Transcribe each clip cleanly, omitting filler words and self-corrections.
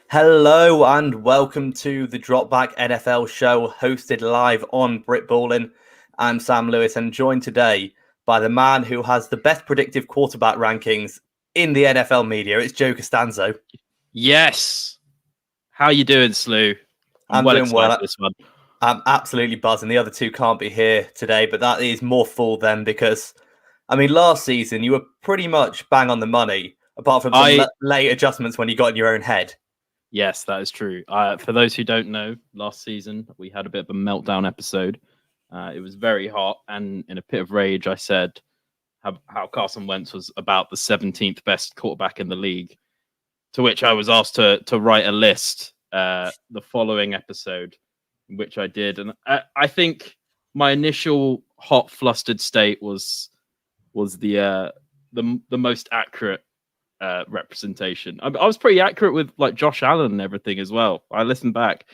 Hello and welcome to the Dropback NFL show hosted live on Britballin. I'm Sam Lewis and joined today by the man who has the best predictive quarterback rankings in the NFL media. It's Joe Costanzo. Yes. How you doing, Slew? I'm well doing well. This one. I'm absolutely buzzing. The other two can't be here today, but that is more full then because, last season you were pretty much bang on the money, apart from some late adjustments when you got in your own head. Yes, that is true. For those who don't know, last season we had a bit of a meltdown episode. It was very hot, and in a pit of rage, I said how Carson Wentz was about the 17th best quarterback in the league. To which I was asked to write a list the following episode, which I did, and I think my initial hot, flustered state was the most accurate representation. I was pretty accurate with like Josh Allen and everything as well. I listened back.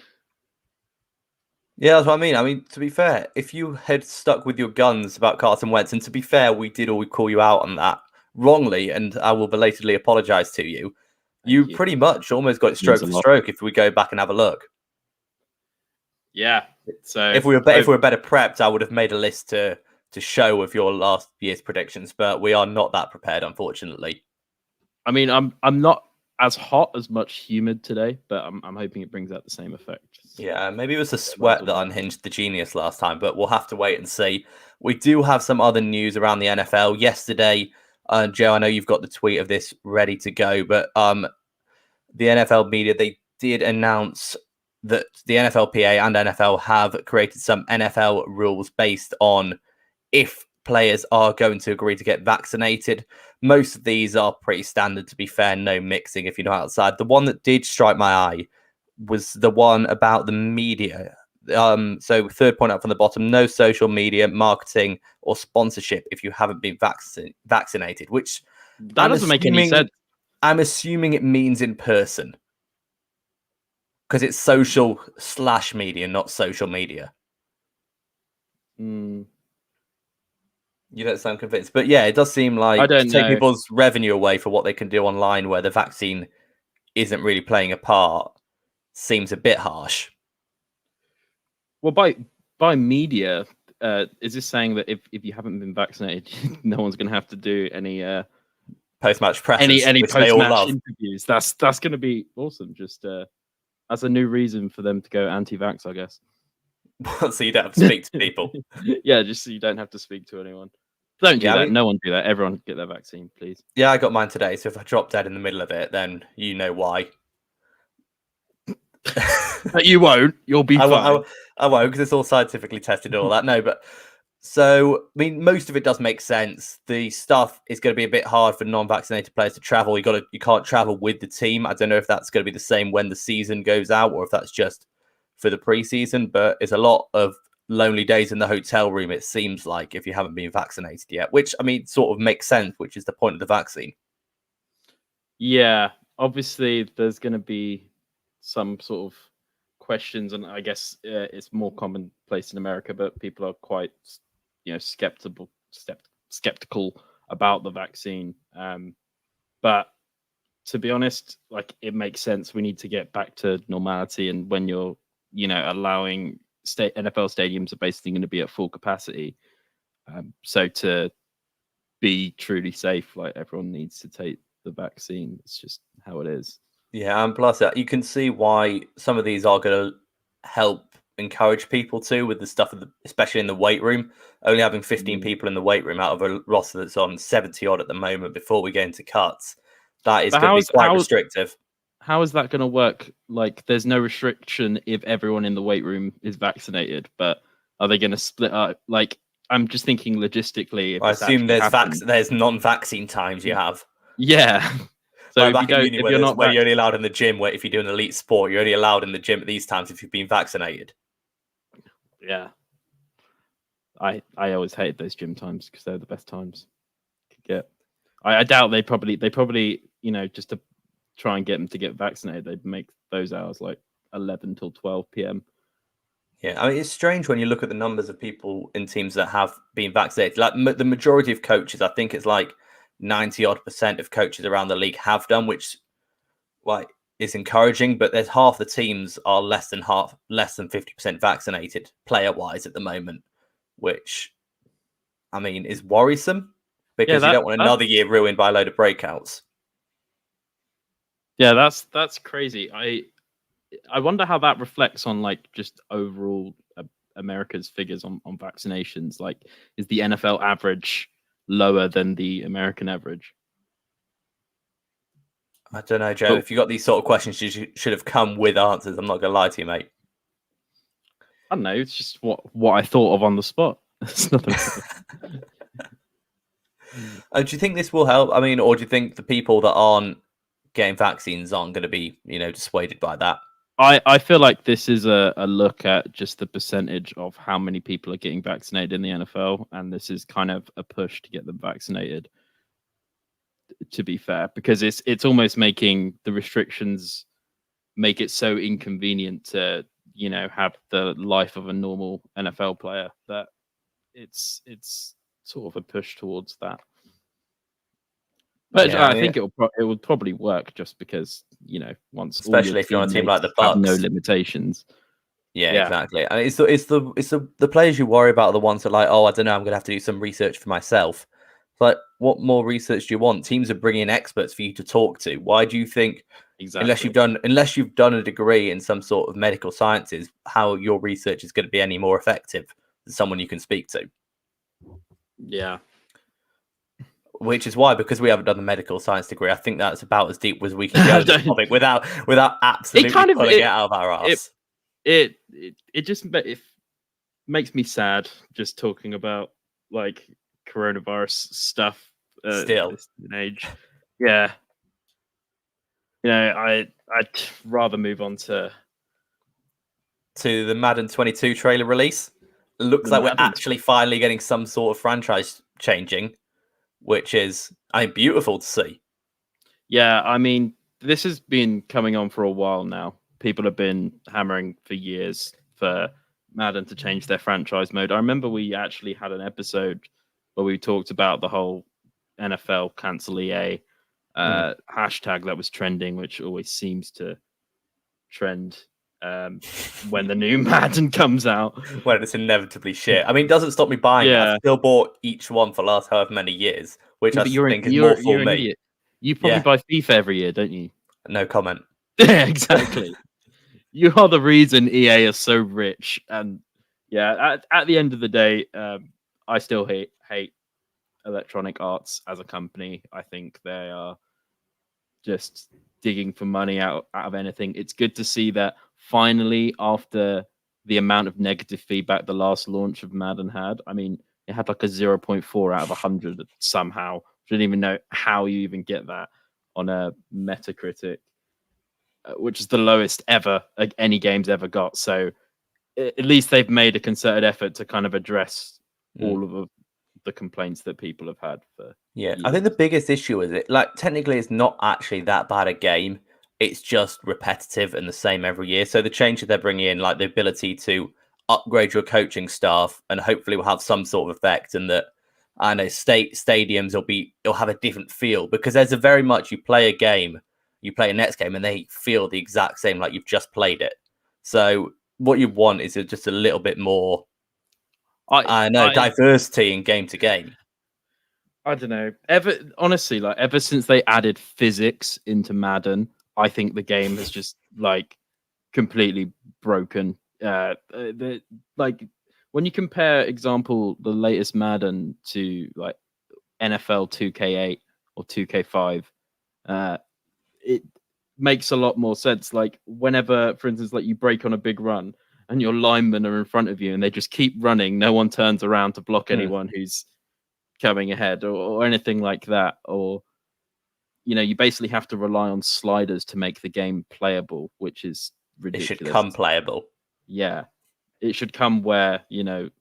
Yeah, that's what I mean. To be fair, if you had stuck with your guns about Carson Wentz, and to be fair, we did all call you out on that wrongly, and I will belatedly apologise to you. You pretty much almost got it stroke for stroke if we go back and have a look. Yeah. So if we were better prepped, I would have made a list to show of your last year's predictions, but we are not that prepared, unfortunately. I'm not as hot as much humid today, but I'm hoping it brings out the same effect. Yeah, maybe it was the sweat that unhinged the genius last time, but we'll have to wait and see. We do have some other news around the NFL. Yesterday, Joe, I know you've got the tweet of this ready to go, but the NFL media, they did announce that the NFLPA and NFL have created some NFL rules based on if players are going to agree to get vaccinated. Most of these are pretty standard, to be fair, no mixing if you're not outside. The one that did strike my eye was the one about the media. So third point up from the bottom, no social media, marketing, or sponsorship if you haven't been vaccinated, which that doesn't make any sense. I'm assuming it means in person. Because it's social/media, not social media. You don't sound convinced. But yeah, it does seem like to take people's revenue away for what they can do online where the vaccine isn't really playing a part seems a bit harsh. Well, by media, is this saying that if you haven't been vaccinated, no one's going to have to do any post-match press, any post-match interviews? That's going to be awesome. Just that's a new reason for them to go anti-vax, I guess. So you don't have to speak to people. Yeah, just so you don't have to speak to anyone. Don't do that. No one do that. Everyone get their vaccine, please. Yeah, I got mine today. So if I drop dead in the middle of it, then you know why. But you won't. You'll be fine. I won't because it's all scientifically tested and all that. No, but so most of it does make sense. The stuff is going to be a bit hard for non-vaccinated players to travel. You can't travel with the team. I don't know if that's going to be the same when the season goes out or if that's just for the preseason. But it's a lot of lonely days in the hotel room, it seems like, if you haven't been vaccinated yet, which sort of makes sense, which is the point of the vaccine. Yeah, obviously there's going to be some sort of questions, and I guess it's more commonplace in America, but people are quite skeptical about the vaccine. But to be honest, like, it makes sense. We need to get back to normality, and when you're allowing NFL stadiums are basically going to be at full capacity. So to be truly safe, like, everyone needs to take the vaccine. It's just how it is. Yeah, and plus you can see why some of these are going to help encourage people too, with the stuff, especially in the weight room. Only having 15 people in the weight room out of a roster that's on 70 odd at the moment before we get into cuts. That is going to be quite restrictive. How is that going to work? Like, there's no restriction if everyone in the weight room is vaccinated, but are they going to split up? Like, I'm just thinking logistically. I assume there's non-vaccine times you have. Yeah. So if you're not where you're only allowed in the gym, where if you do an elite sport, you're only allowed in the gym at these times if you've been vaccinated. Yeah. I always hated those gym times because they're the best times you could get. I doubt they probably just to try and get them to get vaccinated, they'd make those hours like 11 till 12 p.m. Yeah, it's strange when you look at the numbers of people in teams that have been vaccinated. Like the majority of coaches, I think it's like 90% of coaches around the league have done, which is encouraging, but there's half the teams are less than 50% vaccinated player-wise at the moment, which, I mean, is worrisome because you don't want another year ruined by a load of breakouts. Yeah, that's crazy. I wonder how that reflects on like just overall America's figures on vaccinations. Like, is the NFL average lower than the American average? I don't know, Joe. If you got these sort of questions, you should have come with answers. I'm not going to lie to you, mate. I don't know. It's just what I thought of on the spot. It's nothing. Do you think this will help? I mean, or do you think the people that aren't getting vaccines aren't going to be, dissuaded by that? I feel like this is a look at just the percentage of how many people are getting vaccinated in the NFL, and this is kind of a push to get them vaccinated. To be fair, because it's almost making the restrictions make it so inconvenient to have the life of a normal NFL player that it's sort of a push towards that. But yeah, I think it will probably work just because once, especially if you're on a team like the Bucs, have no limitations. Yeah, exactly. And it's the players you worry about are the ones that are like, oh, I don't know, I'm gonna have to do some research for myself. But what more research do you want? Teams are bringing in experts for you to talk to. Why do you think, unless you've done a degree in some sort of medical sciences, how your research is going to be any more effective than someone you can speak to? Yeah. Which is why, because we haven't done the medical science degree, I think that's about as deep as we can go the topic without absolutely pulling it out of our ass. It just makes me sad just talking about like coronavirus stuff still this age. Yeah, I'd rather move on to the Madden 22 trailer release. It looks like we're actually finally getting some sort of franchise changing, which is beautiful to see. Yeah, I mean, this has been coming on for a while now. People have been hammering for years for Madden to change their franchise mode. I remember we actually had an episode where we talked about the whole NFL cancel EA hashtag that was trending, which always seems to trend when the new Madden comes out. When it's inevitably shit. I mean, it doesn't stop me buying it. I've still bought each one for the last however many years, which I think is more for me. Idiot. You probably buy FIFA every year, don't you? No comment. Yeah, exactly. You are the reason EA is so rich. And yeah, at the end of the day, I still hate Electronic Arts as a company. I think they are just digging for money out of anything. It's good to see that finally, after the amount of negative feedback the last launch of Madden had, I mean, it had like a 0.4 out of 100 somehow. I don't even know how you even get that on a Metacritic, which is the lowest ever any game's ever got. So at least they've made a concerted effort to kind of address all of the complaints that people have had for years. I think the biggest issue is technically it's not actually that bad a game. It's just repetitive and the same every year. So the change that they're bringing in, like the ability to upgrade your coaching staff, and hopefully will have some sort of effect, and that I know stadiums it'll have a different feel, because there's a very much you play a game, you play a next game, and they feel the exact same like you've just played it. So what you want is just a little bit more. I know diversity in game to game. I don't know. Honestly, ever since they added physics into Madden, I think the game has just completely broken. When you compare, example, the latest Madden to NFL 2K8 or 2K5, it makes a lot more sense. Like whenever, for instance, you break on a big run and your linemen are in front of you and they just keep running, no one turns around to block anyone who's coming ahead or anything like that. Or you basically have to rely on sliders to make the game playable, which is ridiculous. It should come playable. Yeah, it should come where it's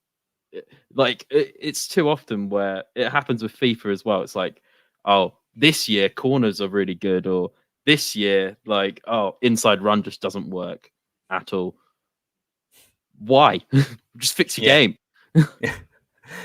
too often where it happens with FIFA as well. It's like, oh, this year corners are really good, or this year inside run just doesn't work at all. Why? Just fix your game.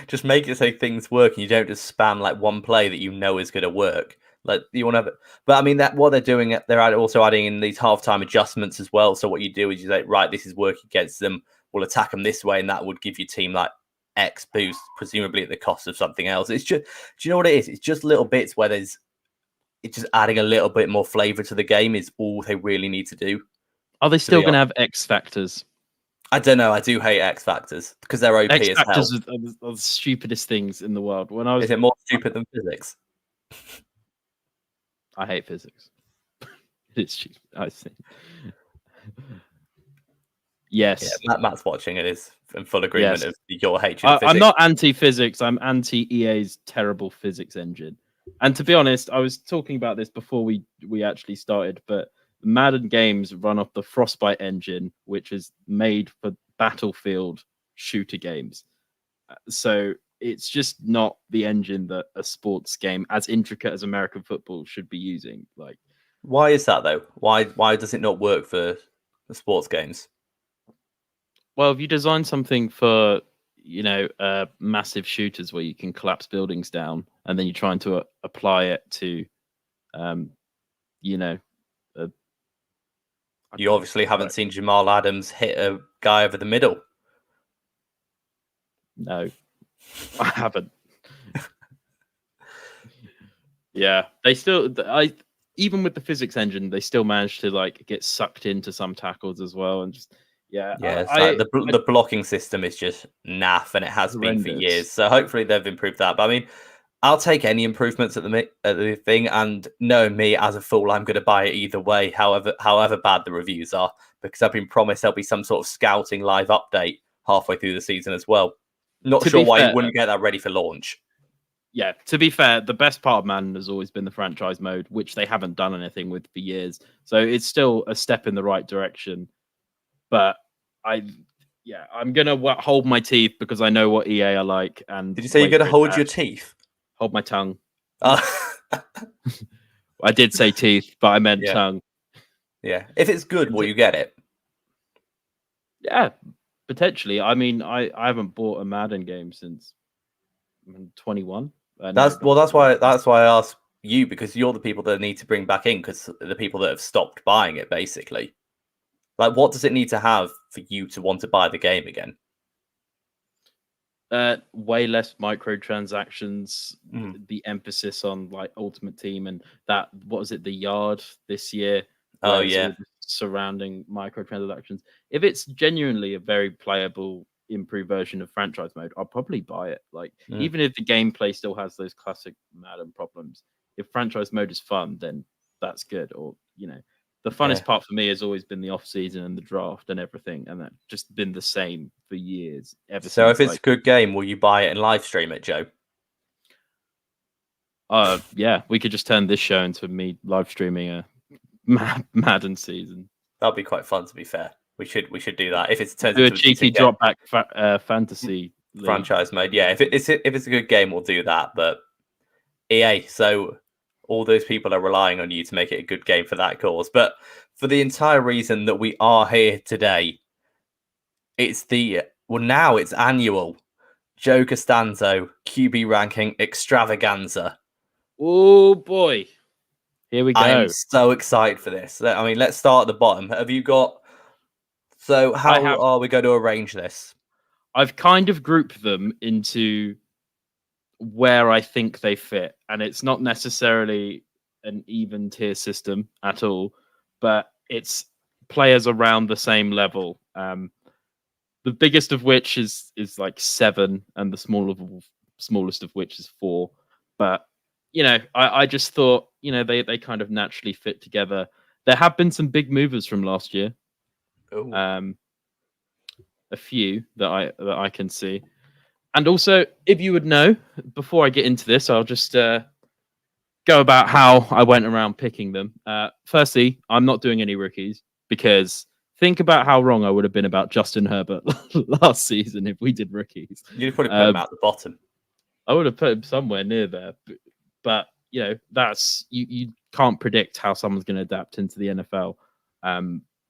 Just make it so things work and you don't just spam one play that you know is going to work. Like you want to have it, but I mean that what they're doing, they're also adding in these halftime adjustments as well. So what you do is you say, right, this is working against them. We'll attack them this way, and that would give your team like X boost, presumably at the cost of something else. It's just, do you know what it is? It's just little bits where it's just adding a little bit more flavor to the game is all they really need to do. Are they still going to have X factors? I don't know. I do hate X factors because they're OP X as hell. factors are the stupidest things in the world. Is it more stupid than physics? I hate physics. It's stupid, I think. Yes. Yeah, Matt's watching it is in full agreement of your hatred of physics. I'm not anti-physics. I'm anti-EA's terrible physics engine. And to be honest, I was talking about this before we actually started, but Madden games run off the Frostbite engine, which is made for Battlefield shooter games. So it's just not the engine that a sports game as intricate as American football should be using. Like, why is that though? Why does it not work for the sports games? Well, if you design something for, massive shooters where you can collapse buildings down, and then you're trying to apply it to, you obviously haven't seen Jamal Adams hit a guy over the middle. No, I haven't. Yeah, they still. Even with the physics engine, they still manage to like get sucked into some tackles as well, and just the blocking system is just naff, and it has been for years. So hopefully they've improved that. But I mean, I'll take any improvements at the thing, and knowing me as a fool, I'm going to buy it either way, however bad the reviews are, because I've been promised there'll be some sort of scouting live update halfway through the season as well. Not sure why you wouldn't get that ready for launch. Yeah, to be fair, the best part of Madden has always been the franchise mode, which they haven't done anything with for years. So it's still a step in the right direction. But I'm gonna hold my teeth because I know what EA are like. And did you say you're gonna hold your teeth? Hold my tongue. I did say teeth, but I meant tongue. Yeah, if it's good, will you get it? Yeah, potentially. I mean, I haven't bought a Madden game since 21. That's why I asked you, because you're the people that need to bring back in, because the people that have stopped buying it, basically. Like, what does it need to have for you to want to buy the game again? Way less microtransactions, the emphasis on like Ultimate Team and that, what was it, the Yard this year? Oh yeah, surrounding microtransactions. If it's genuinely a very playable, improved version of franchise mode, I'll probably buy it. Like, even if the gameplay still has those classic Madden problems, if franchise mode is fun, then that's good. Or the funnest part for me has always been the off season and the draft and everything, and that's just been the same for years. So if it's a good game, will you buy it and live stream it, Joe? Yeah, we could just turn this show into me live streaming a Madden season. That'd be quite fun, to be fair. We should do that. If it's do a cheeky drop back fantasy franchise mode. Yeah, if it's a good game, we'll do that. But EA, so all those people are relying on you to make it a good game for that cause. But for the entire reason that we are here today, now it's annual Joe Costanzo QB ranking extravaganza. Oh boy, here we go. I'm so excited for this. I mean, let's start at the bottom. Have you got? So how are we going to arrange this? I've kind of grouped them into where I think they fit, and it's not necessarily an even tier system at all, but it's players around the same level. The biggest of which is like 7, and the smallest of which is 4. But I just thought they kind of naturally fit together. There have been some big movers from last year. Ooh. A few that I can see. And also, if you would know, before I get into this, I'll just go about how I went around picking them. Firstly, I'm not doing any rookies, because think about how wrong I would have been about Justin Herbert last season if we did rookies. You'd probably put him at the bottom. I would have put him somewhere near there. But that's you can't predict how someone's going to adapt into the NFL.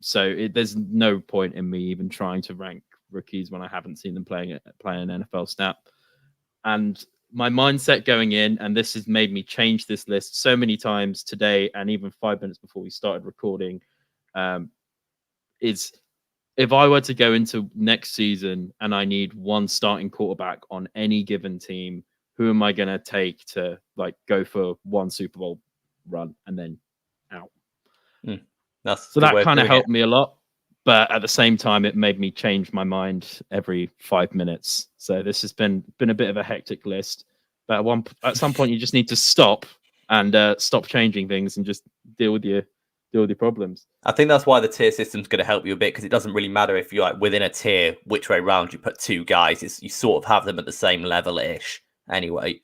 So there's no point in me even trying to rank rookies when I haven't seen them playing an NFL snap. And my mindset going in, and this has made me change this list so many times today, and even 5 minutes before we started recording, is if I were to go into next season and I need one starting quarterback on any given team, who am I going to take to like go for one Super Bowl run and then out? So that kind of helped me a lot. But at the same time, it made me change my mind every 5 minutes. So this has been a bit of a hectic list. But at some point, you just need to stop and stop changing things and just deal with your problems. I think that's why the tier system's going to help you a bit, because it doesn't really matter if you're like within a tier which way round you put two guys. You sort of have them at the same level ish anyway.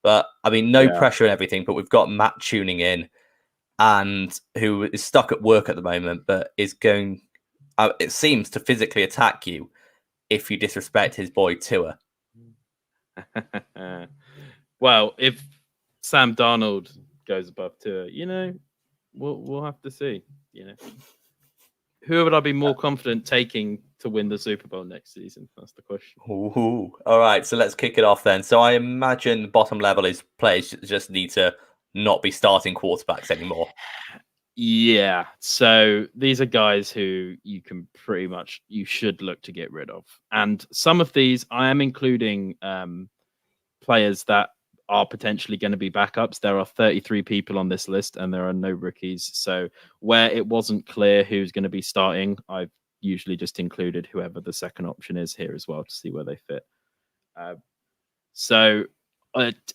But I mean, no pressure and everything. But we've got Matt tuning in, and who is stuck at work at the moment, but is going. It seems to physically attack you if you disrespect his boy Tua. Well, if Sam Darnold goes above Tua, we'll have to see. Who would I be more confident taking to win the Super Bowl next season? That's the question. Ooh. All right, so let's kick it off then. So I imagine the bottom level is players just need to not be starting quarterbacks anymore. Yeah, so these are guys who you should look to get rid of. And some of these, I am including players that are potentially going to be backups. There are 33 people on this list and there are no rookies. So where it wasn't clear who's going to be starting, I've usually just included whoever the second option is here as well to see where they fit. So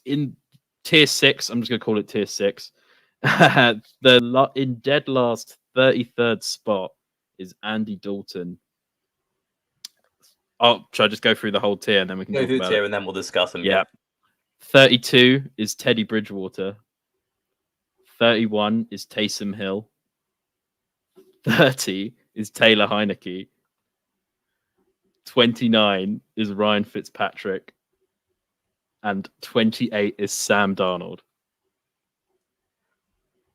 in tier 6, I'm just going to call it tier 6. In dead last 33rd spot is Andy Dalton. Oh, should I just go through the whole tier and then we can go through the tier and then we'll discuss them? Yeah. 32 is Teddy Bridgewater. 31 is Taysom Hill. 30 is Taylor Heineke. 29 is Ryan Fitzpatrick. And 28 is Sam Darnold.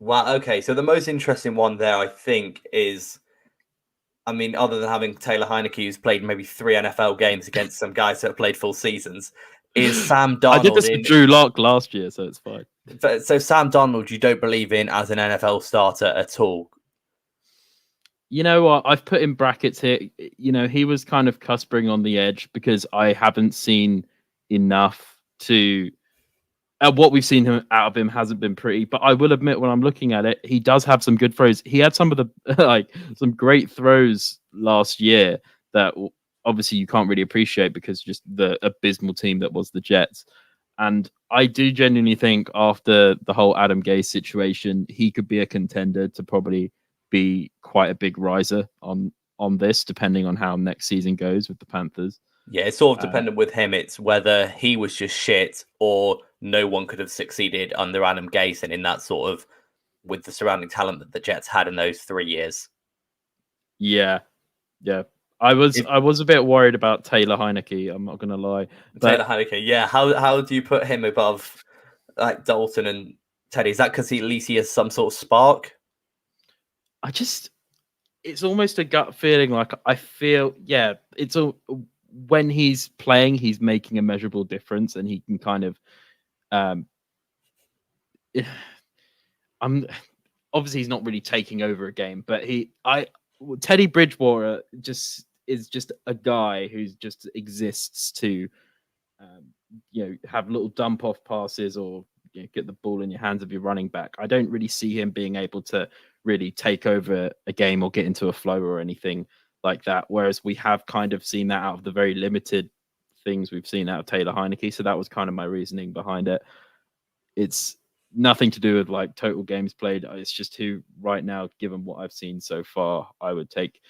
Wow, okay. So the most interesting one there, I think, is, I mean, other than having Taylor Heineke, who's played maybe 3 NFL games against some guys that have played full seasons, is Sam Darnold. I did this with Drew Lock last year, so it's fine. So Sam Darnold, you don't believe in as an NFL starter at all? You know what? I've put in brackets here. He was kind of cusping on the edge because I haven't seen enough to... what we've seen out of him hasn't been pretty, but I will admit when I'm looking at it, he does have some good throws. He had some of the some great throws last year that obviously you can't really appreciate because just the abysmal team that was the Jets. And I do genuinely think after the whole Adam Gase situation, he could be a contender to probably be quite a big riser on this, depending on how next season goes with the Panthers. Yeah, it's sort of dependent with him. It's whether he was just shit or no one could have succeeded under Adam Gase and in that sort of with the surrounding talent that the Jets had in those 3 years. Yeah. I was a bit worried about Taylor Heineke. I'm not going to lie. Taylor Heineke, yeah. How do you put him above like Dalton and Teddy? Is that because at least he has some sort of spark? It's almost a gut feeling. Like I feel, when he's playing, he's making a measurable difference, and he can kind of. Obviously he's not really taking over a game, but Teddy Bridgewater is just a guy who just exists to, have little dump off passes or get the ball in your hands of your running back. I don't really see him being able to really take over a game or get into a flow or anything like that. Whereas we have kind of seen that out of the very limited things we've seen out of Taylor Heineke. So that was kind of my reasoning behind it. It's nothing to do with like total games played. It's just who right now, given what I've seen so far, I would take.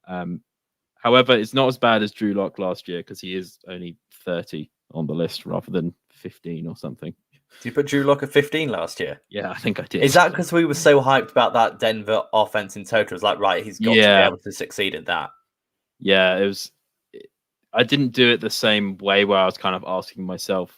However, it's not as bad as Drew Lock last year because he is only 30 on the list rather than 15 or something. Did you put Drew Lock at 15 last year? Yeah, I think I did. Is that because we were so hyped about that Denver offense in total? It's like, right, he's got to be able to succeed at that. Yeah, it was. I didn't do it the same way where I was kind of asking myself,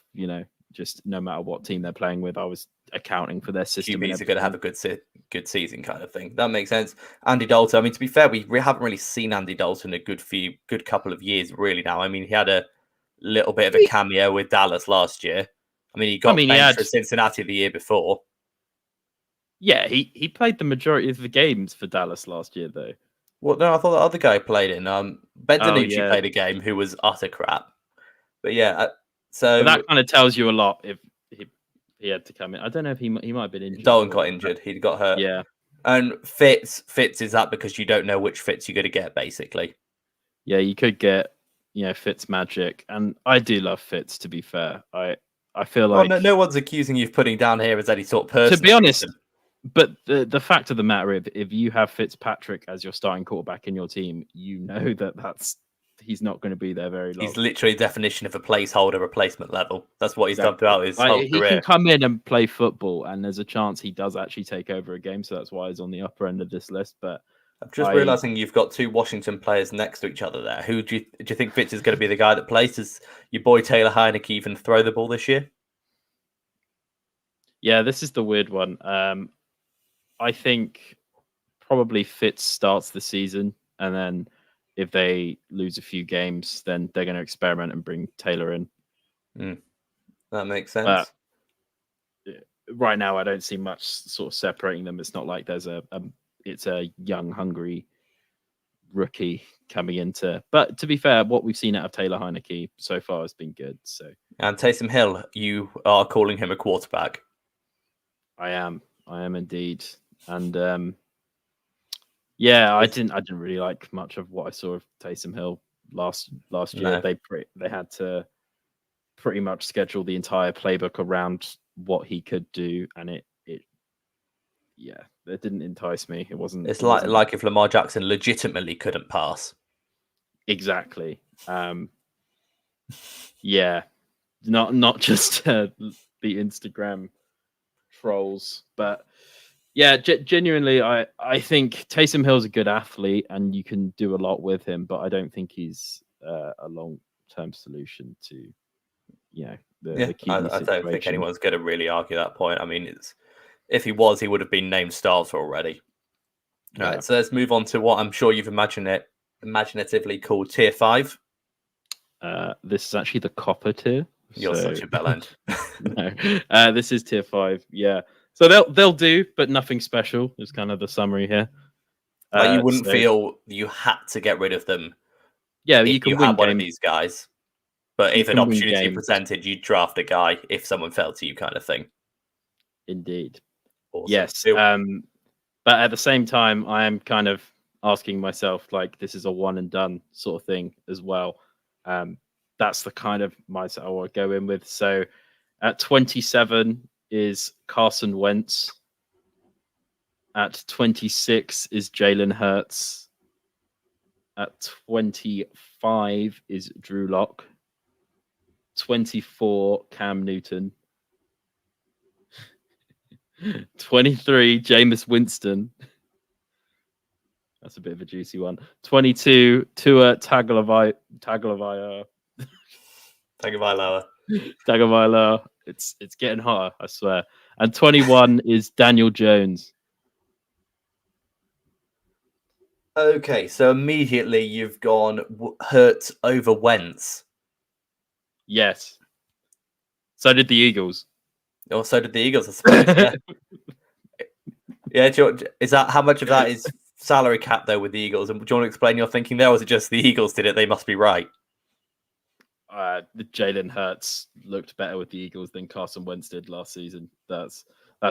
just no matter what team they're playing with, I was accounting for their system. QBs are going to have a good season kind of thing. That makes sense. Andy Dalton, I mean, to be fair, we haven't really seen Andy Dalton a good couple of years really now. I mean, he had a little bit of a cameo with Dallas last year. I mean, he got he benched had for Cincinnati the year before. Yeah, he played the majority of the games for Dallas last year, though. Well, no, I thought the other guy played in. Ben Oh DiNucci yeah, played a game who was utter crap. But yeah, but so that kind of tells you a lot if he had to come in. I don't know if he might have been injured. Dalton got injured. He got hurt. Yeah, And Fitz is that because you don't know which Fitz you're going to get, basically. yeah, you could get Fitz magic, and I do love Fitz. To be fair, I feel like no one's accusing you of putting down here as any sort of person. To be honest, but the fact of the matter, if you have Fitzpatrick as your starting quarterback in your team, you know he's not going to be there very long. He's literally the definition of a placeholder replacement level. That's what he's done throughout his whole he career. He can come in and play football, and there's a chance he does actually take over a game. So that's why he's on the upper end of this list. But I'm just realizing you've got two Washington players next to each other there. Who do you think Fitz is going to be the guy that plays? Does your boy Taylor Heineke even throw the ball this year? Yeah, this is the weird one. I think probably Fitz starts the season, and then if they lose a few games, then they're going to experiment and bring Taylor in. That makes sense. Right now, I don't see much sort of separating them. It's not like there's it's a young, hungry rookie coming into. But to be fair, what we've seen out of Taylor Heineke so far has been good. So, and Taysom Hill, you are calling him a quarterback. I am indeed, and yeah, I didn't really like much of what I saw of Taysom Hill last year. No. They had to pretty much schedule the entire playbook around what he could do, and it didn't entice me. It wasn't. It's like if Lamar Jackson legitimately couldn't pass. Exactly. Yeah, not just the Instagram trolls, but yeah, genuinely, I think Taysom Hill's a good athlete, and you can do a lot with him, but I don't think he's a long-term solution to the QB I don't think anyone's going to really argue that point. I mean, if he was, he would have been named starter already. All right, so let's move on to what I'm sure you've imaginatively called Tier 5. This is actually the copper tier. You're such a bellend. No, this is Tier 5. Yeah, so they'll do, but nothing special. Is kind of the summary here. Like you wouldn't feel you had to get rid of them. Yeah, you can win one of these guys. But if an opportunity presented, you'd draft a guy if someone fell to you, kind of thing. Indeed. Awesome. Yes. But at the same time, I am kind of asking myself, like, this is a one and done sort of thing as well. That's the kind of mindset I want to go in with. So at 27 is Carson Wentz. At 26 is Jalen Hurts. At 25 is Drew Lock. 24, Cam Newton. 23, Jameis Winston. That's a bit of a juicy one. 22, Tua Tagovailoa. Tagovailoa. It's getting hotter, I swear. And 21 is Daniel Jones. Okay, so immediately you've gone Hurts over Wentz. Yes. So did the Eagles. Oh, so did the Eagles, I suppose. Yeah. Is that how much of that is salary cap though with the Eagles? And do you want to explain your thinking there? Or was it just the Eagles did it? They must be right. The Jalen Hurts looked better with the Eagles than Carson Wentz did last season. That's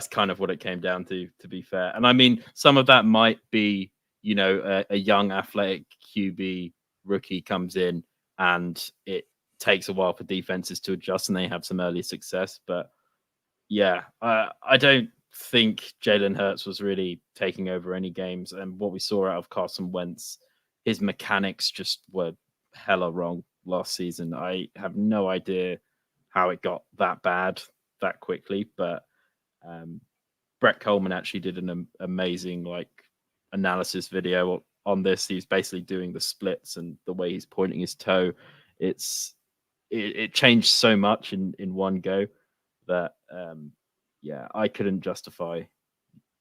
kind of what it came down to be fair. And I mean, some of that might be, a young athletic QB rookie comes in and it takes a while for defenses to adjust and they have some early success. But yeah, I don't think Jalen Hurts was really taking over any games. And what we saw out of Carson Wentz, his mechanics just were hella wrong last season. I have no idea how it got that bad that quickly, but Brett Coleman actually did an amazing analysis video on this. He's basically doing the splits and the way he's pointing his toe. It changed so much in one go that I couldn't justify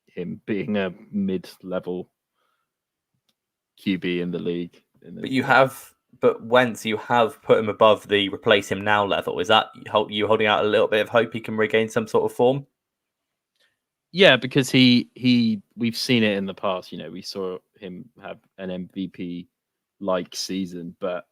him being a mid-level QB in the league. But you have but Wentz, you have put him above the replace him now level. Is that you holding out a little bit of hope he can regain some sort of form? Yeah, because we've seen it in the past. We saw him have an MVP like season, but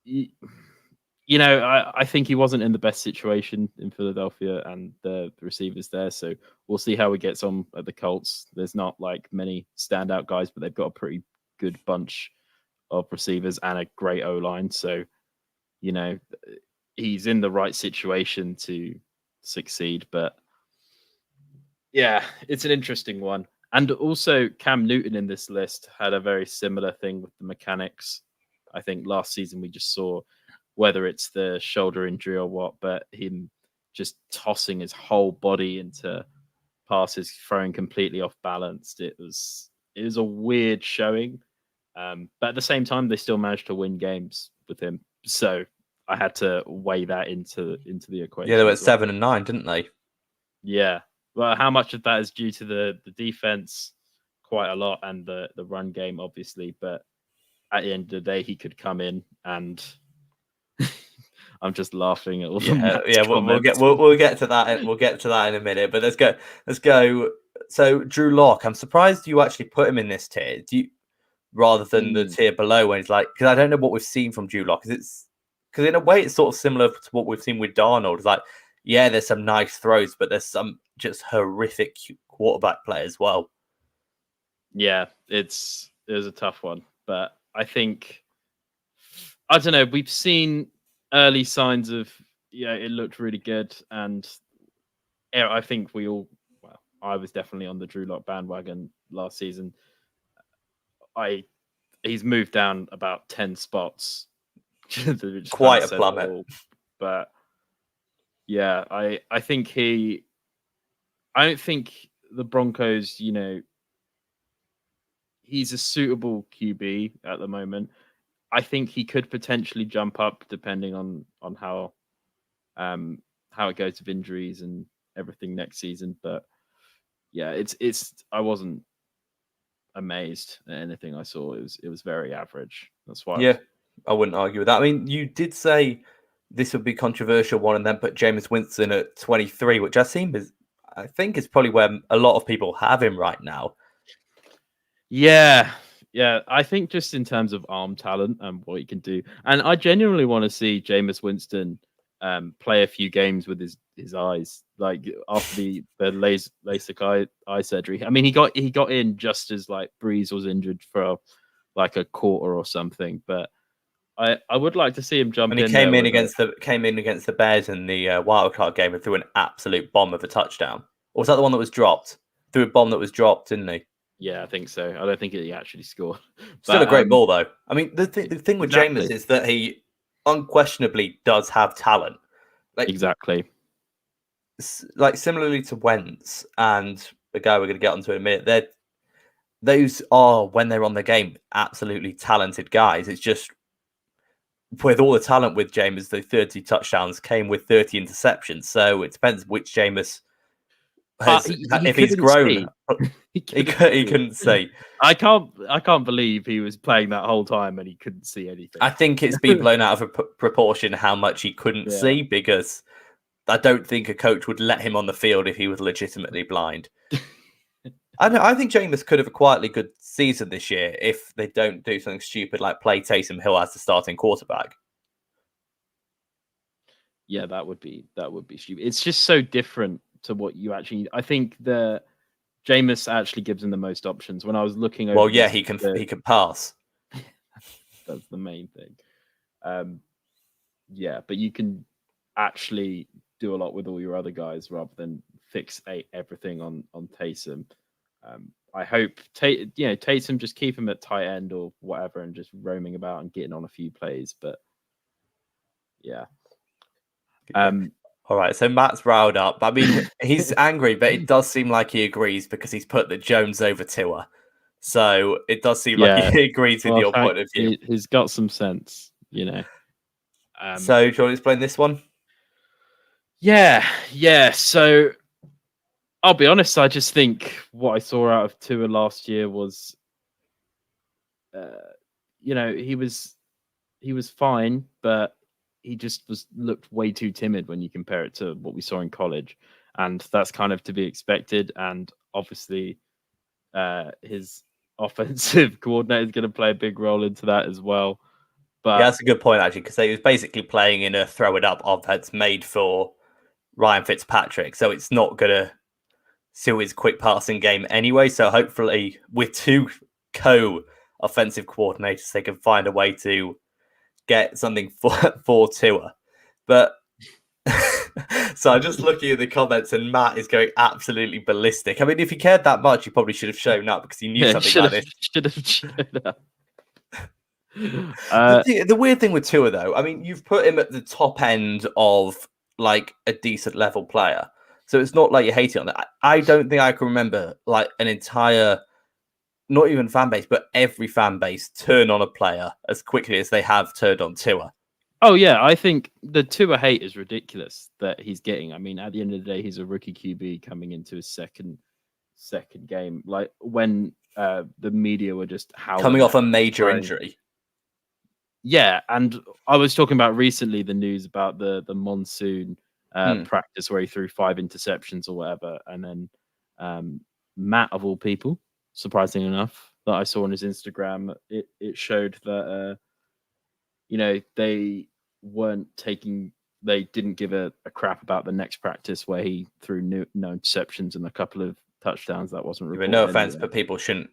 I think he wasn't in the best situation in Philadelphia and the receivers there. So we'll see how he gets on at the Colts. There's not like many standout guys, but they've got a pretty good bunch of receivers and a great O-line. So, he's in the right situation to succeed. But yeah, it's an interesting one. And also Cam Newton in this list had a very similar thing with the mechanics. I think last season we just saw, whether it's the shoulder injury or what, but him just tossing his whole body into passes, throwing completely off balance. It was a weird showing. But at the same time, they still managed to win games with him. So I had to weigh that into the equation. Yeah, they were at 7 and 9, didn't they? Yeah. Well, how much of that is due to the defense? Quite a lot, and the run game, obviously. But at the end of the day, he could come in and I'm just laughing at all the we'll get to that. We'll get to that in a minute. But let's go. So Drew Lock, I'm surprised you actually put him in this tier. Rather than the tier below, when it's like, because I don't know what we've seen from Drew Lock. Because in a way, it's sort of similar to what we've seen with Darnold. It's like, yeah, there's some nice throws, but there's some just horrific quarterback play as well. Yeah, it was a tough one, but I think, I don't know, we've seen early signs of, it looked really good, and I think I was definitely on the Drew Lock bandwagon last season. He's moved down about 10 spots. Quite a plummet. But yeah, I don't think the Broncos, he's a suitable QB at the moment. I think he could potentially jump up depending on how it goes with injuries and everything next season. But yeah, I wasn't amazed at anything I saw. It was very average. That's why. I wouldn't argue with that. I mean, you did say this would be a controversial one, and then put Jameis Winston at 23, which I think is probably where a lot of people have him right now. Yeah. I think just in terms of arm talent and what he can do, and I genuinely want to see Jameis Winston play a few games with his eyes, like after the LASIK eye surgery. I mean, he got in just as like Breeze was injured for like a quarter or something, but I would like to see him jump in. And he came in against the Bears in the wildcard game and threw an absolute bomb of a touchdown. Or was that the one that was dropped? Threw a bomb that was dropped, didn't he? Yeah, I think so. I don't think he actually scored. Still a great ball, though. I mean, the thing with Jameis is that he unquestionably does have talent. Exactly. Like similarly to Wentz and the guy we're going to get onto in a minute, those are, when they're on the game, absolutely talented guys. It's just with all the talent with Jameis, the 30 touchdowns came with 30 interceptions. So it depends which Jameis has. If he's grown, he couldn't see. I can't believe he was playing that whole time and he couldn't see anything. I think it's been blown out of proportion how much he couldn't see, because I don't think a coach would let him on the field if he was legitimately blind. I think Jameis could have a quietly good season this year if they don't do something stupid like play Taysom Hill as the starting quarterback. Yeah, that would be stupid. It's just so different to what you actually. I think the Jameis actually gives him the most options. When I was looking over, he can pass. That's the main thing. But you can actually do a lot with all your other guys rather than fixate everything on Taysom. I hope Taysom, just keep him at tight end or whatever and just roaming about and getting on a few plays. But yeah. All right, so Matt's riled up. I mean, he's angry, but it does seem like he agrees because he's put the Jones over Tua. So it does seem like he agrees with your point of view. He's got some sense, So do you want to explain this one? Yeah. So I'll be honest, I just think what I saw out of Tua last year was he was fine, but he just looked way too timid when you compare it to what we saw in college, and that's kind of to be expected. And obviously, his offensive coordinator is going to play a big role into that as well. But yeah, that's a good point actually, because he was basically playing in a throw it up offense made for Ryan Fitzpatrick, so it's not going to suit his quick passing game anyway. So hopefully, with two co-offensive coordinators, they can find a way to get something for Tua. But so I'm just looking at the comments, and Matt is going absolutely ballistic. I mean, if he cared that much, he probably should have shown up because he knew something like this. Should have shown up. The weird thing with Tua, though, I mean, you've put him at the top end of like a decent level player, so it's not like you're hating on that. I don't think I can remember like an entire, not even fan base, but every fan base turn on a player as quickly as they have turned on Tua. Oh yeah, I think the Tua hate is ridiculous that he's getting. I mean, at the end of the day, he's a rookie QB coming into his second game. Like when the media were just coming off a major injury. Yeah, and I was talking about recently the news about the monsoon practice where he threw 5 interceptions or whatever, and then Matt, of all people, surprisingly enough, that I saw on his Instagram, it showed that they didn't give a crap about the next practice where he threw no interceptions and a couple of touchdowns. That wasn't reported. No offense, but people shouldn't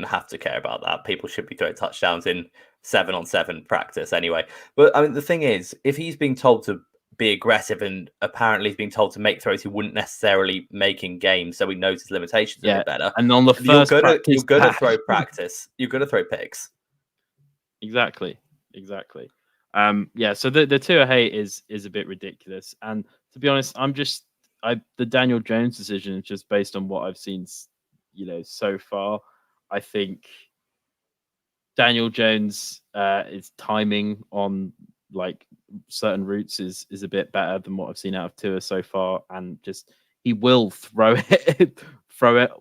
have to care about that. People should be throwing touchdowns in 7-on-7 practice anyway. But I mean, the thing is, if he's being told to be aggressive and apparently he's being told to make throws he wouldn't necessarily make in games, so he knows his limitations a bit better. And on the first you're good to throw practice. You're going to throw picks. Exactly. So the Tua hate is a bit ridiculous. And to be honest, the Daniel Jones decision is just based on what I've seen, so far. I think Daniel Jones is timing on like certain routes is a bit better than what I've seen out of Tua so far, and just he will throw it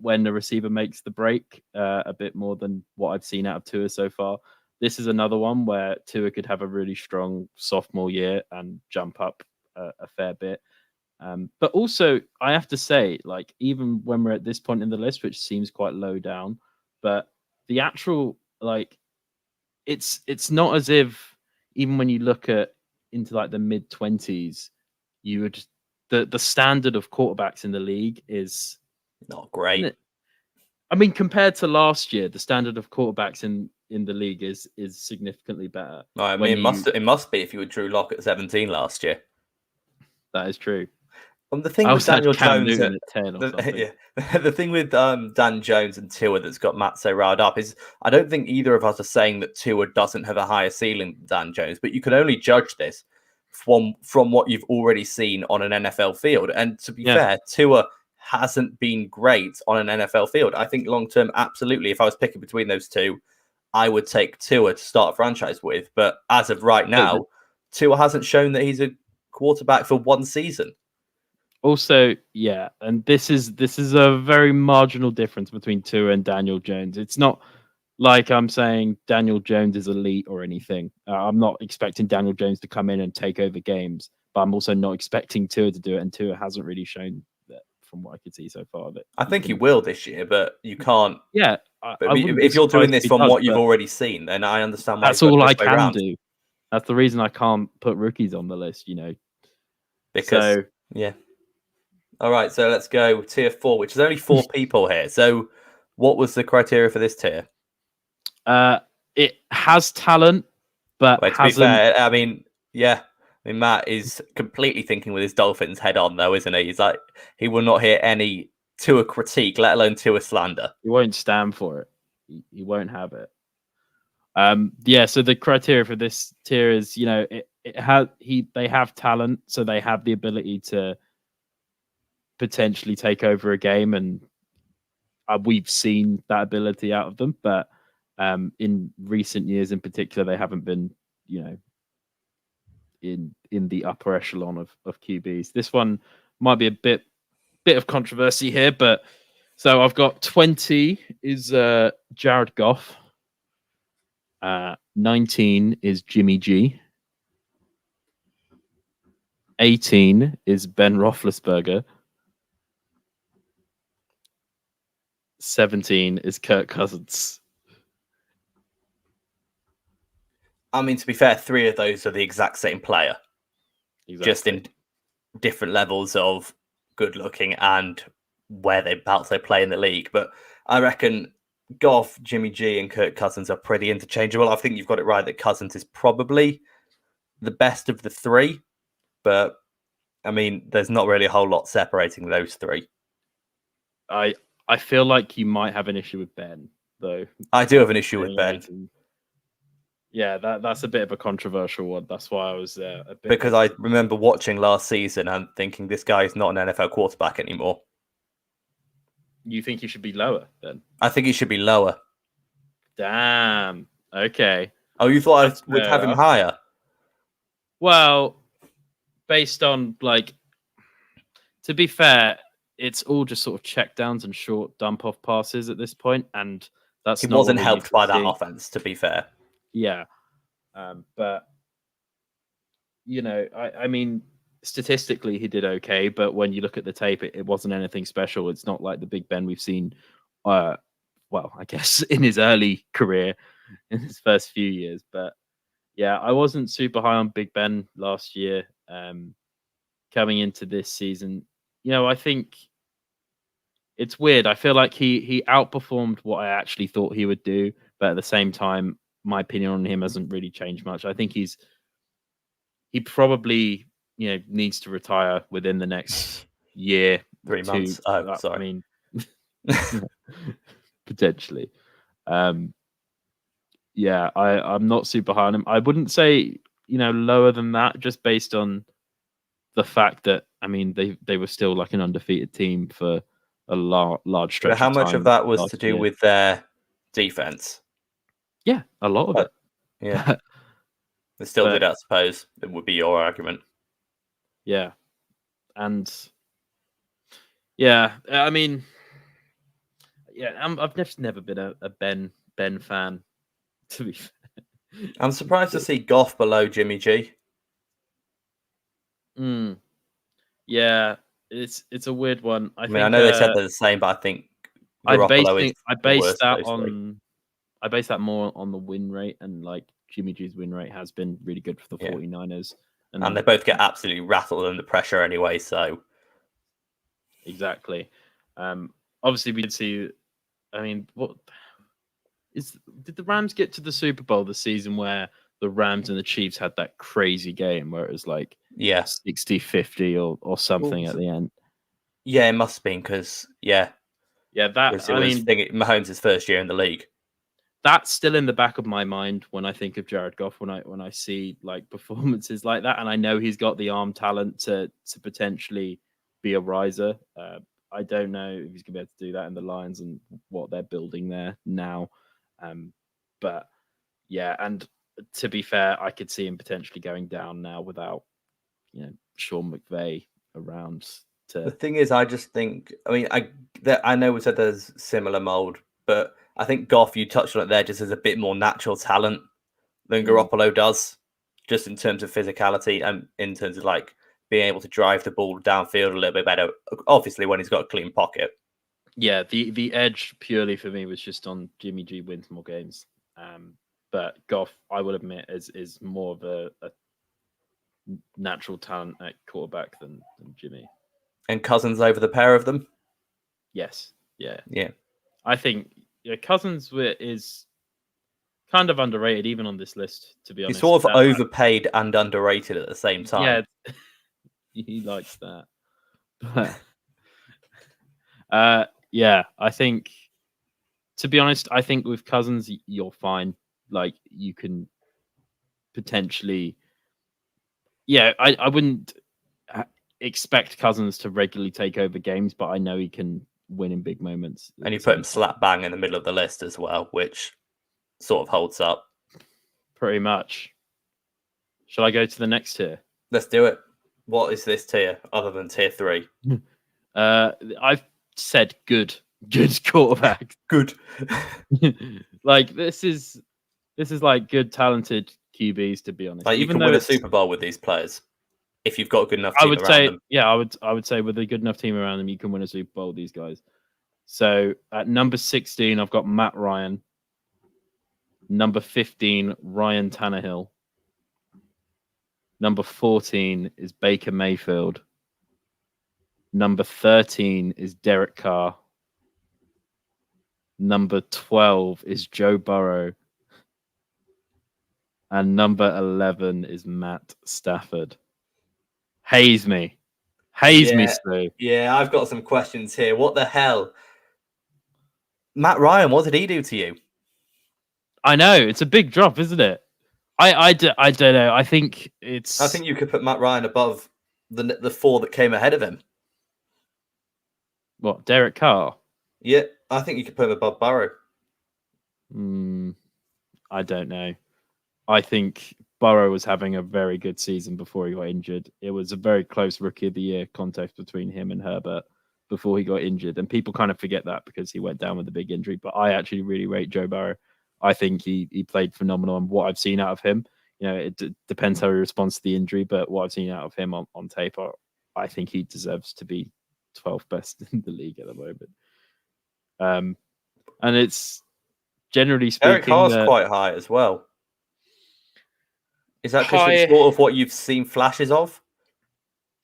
when the receiver makes the break a bit more than what I've seen out of Tua so far. This is another one where Tua could have a really strong sophomore year and jump up a fair bit. But also, I have to say, like, even when we're at this point in the list, which seems quite low down, but the actual, like, it's not as if, even when you look into like the mid-20s, you would just, the standard of quarterbacks in the league is not great. I mean, compared to last year, the standard of quarterbacks in the league is significantly better. No, I mean, it must be if you were Drew Lock at 17 last year. That is true. The thing with Daniel Jones, the thing with Dan Jones and Tua that's got Matt so riled up is I don't think either of us are saying that Tua doesn't have a higher ceiling than Dan Jones, but you can only judge this from what you've already seen on an NFL field. And to be fair, Tua hasn't been great on an NFL field. I think long term, absolutely, if I was picking between those two, I would take Tua to start a franchise with. But as of right now, Tua hasn't shown that he's a quarterback for one season. Also, and this is a very marginal difference between Tua and Daniel Jones. It's not like I'm saying Daniel Jones is elite or anything. I'm not expecting Daniel Jones to come in and take over games, but I'm also not expecting Tua to do it, and Tua hasn't really shown that from what I could see so far. That I think he will this year, but you can't. Yeah, if you're doing this from what you've already seen, then I understand why. That's all I can do. That's the reason I can't put rookies on the list, Because All right, so let's go tier 4, which is only 4 people here. So, what was the criteria for this tier? It has talent, but to be fair, I mean, Matt is completely thinking with his Dolphins head on, though, isn't he? He's like, he will not hear any Tua critique, let alone Tua slander. He won't stand for it. He won't have it. So the criteria for this tier is, they have talent, so they have the ability to potentially take over a game, and we've seen that ability out of them, but in recent years in particular they haven't been in the upper echelon of QBs. This one might be a bit of controversy here, but so I've got 20 is Jared Goff, 19 is Jimmy G. 18 is Ben Roethlisberger. 17 is Kirk Cousins. I mean, to be fair, 3 of those are the exact same player, just in different levels of good looking and where they play in the league. But I reckon Goff, Jimmy G, and Kirk Cousins are pretty interchangeable. I think you've got it right that Cousins is probably the best of the 3, but I mean, there's not really a whole lot separating those 3. I feel like you might have an issue with Ben, though. I do have an issue with Ben. Yeah, that's a bit of a controversial one. That's why I was a bit. Because I remember watching last season and thinking this guy is not an NFL quarterback anymore. You think he should be lower then? I think he should be lower. Damn. Okay. Oh, you thought I would have him higher? Well, based on to be fair, it's all just sort of checkdowns and short dump-off passes at this point, and he wasn't helped by that offense. To be fair, yeah, but I mean, statistically he did okay, but when you look at the tape, it wasn't anything special. It's not like the Big Ben we've seen. Well, I guess in his early career, in his first few years, but yeah, I wasn't super high on Big Ben last year. Coming into this season, I think it's weird. I feel like he outperformed what I actually thought he would do, but at the same time, my opinion on him hasn't really changed much. I think he probably needs to retire within the next year, 3 months. Oh, sorry. I mean, potentially. Yeah, I'm not super high on him. I wouldn't say lower than that, just based on the fact that they were still like an undefeated team for a large stretch. But how much of that was to do with their defense? Yeah, a lot of it. Yeah, they still did, I suppose. It would be your argument. Yeah, and yeah, I mean, yeah, I've never been a Ben fan. To be fair, I'm surprised to see Goff below Jimmy G. Yeah, it's a weird one. I mean, I know they said they're the same, but I think I base that more on the win rate, and Jimmy G's win rate has been really good for the 49ers. And they both get absolutely rattled under pressure anyway, so exactly. Obviously we did see, did the Rams get to the Super Bowl the season where the Rams and the Chiefs had that crazy game where it was 60-50 or something at the end? Yeah, it must have been because Mahomes' first year in the league. That's still in the back of my mind when I think of Jared Goff, when I see performances like that, and I know he's got the arm talent to potentially be a riser. I don't know if he's going to be able to do that in the Lions and what they're building there now. But yeah, and to be fair, I could see him potentially going down now without Sean McVay around. The thing is, I just think, I know we said there's similar mold, but I think Goff, you touched on it there, just has a bit more natural talent than Garoppolo does, just in terms of physicality and in terms of being able to drive the ball downfield a little bit better. Obviously, when he's got a clean pocket. Yeah, the edge purely for me was just on Jimmy G wins more games. But Goff, I will admit, is more of a natural talent at quarterback than Jimmy. And Cousins over the pair of them? Yes. Yeah. Yeah. I think Cousins is kind of underrated even on this list, to be honest. He's sort of overpaid and underrated at the same time. Yeah. He likes that. But yeah, I think, to be honest, I think with Cousins, you're fine. You can potentially... Yeah, I wouldn't expect Cousins to regularly take over games, but I know he can win in big moments. And you put him slap bang in the middle of the list as well, which sort of holds up. Pretty much. Shall I go to the next tier? Let's do it. What is this tier other than tier 3? I've said good quarterback. Good. This is This is like good, talented QBs, to be honest. Like, you can win a Super Bowl with these players if you've got a good enough team around them. Yeah, I would say with a good enough team around them, you can win a Super Bowl with these guys. So at number 16, I've got Matt Ryan. Number 15, Ryan Tannehill. Number 14 is Baker Mayfield. Number 13 is Derek Carr. Number 12 is Joe Burrow. And number 11 is Matt Stafford. Haze me, Stu. Yeah, I've got some questions here. What the hell? Matt Ryan, what did he do to you? I know, it's a big drop, isn't it? I don't know. I think you could put Matt Ryan above the 4 that came ahead of him. What, Derek Carr? Yeah, I think you could put him above Burrow. I don't know. I think Burrow was having a very good season before he got injured. It was a very close Rookie of the Year contest between him and Herbert before he got injured. And people kind of forget that because he went down with a big injury. But I actually really rate Joe Burrow. I think he played phenomenal. And what I've seen out of him, it depends how he responds to the injury. But what I've seen out of him on tape, I think he deserves to be 12th best in the league at the moment. And it's generally speaking... Derek Carr's quite high as well. Is that just sort of what you've seen flashes of?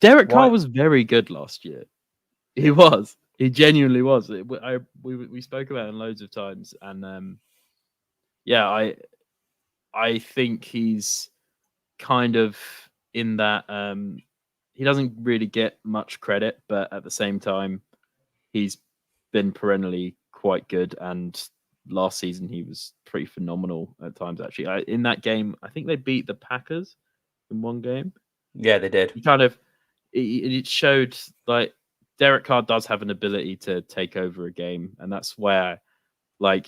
Derek Carr was very good last year. He was. He genuinely was. We spoke about it loads of times, and I think he's kind of in that. He doesn't really get much credit, but at the same time, he's been perennially quite good. And last season, he was pretty phenomenal at times. Actually, in that game, I think they beat the Packers in one game. Yeah, they did. It showed like Derek Carr does have an ability to take over a game, and that's where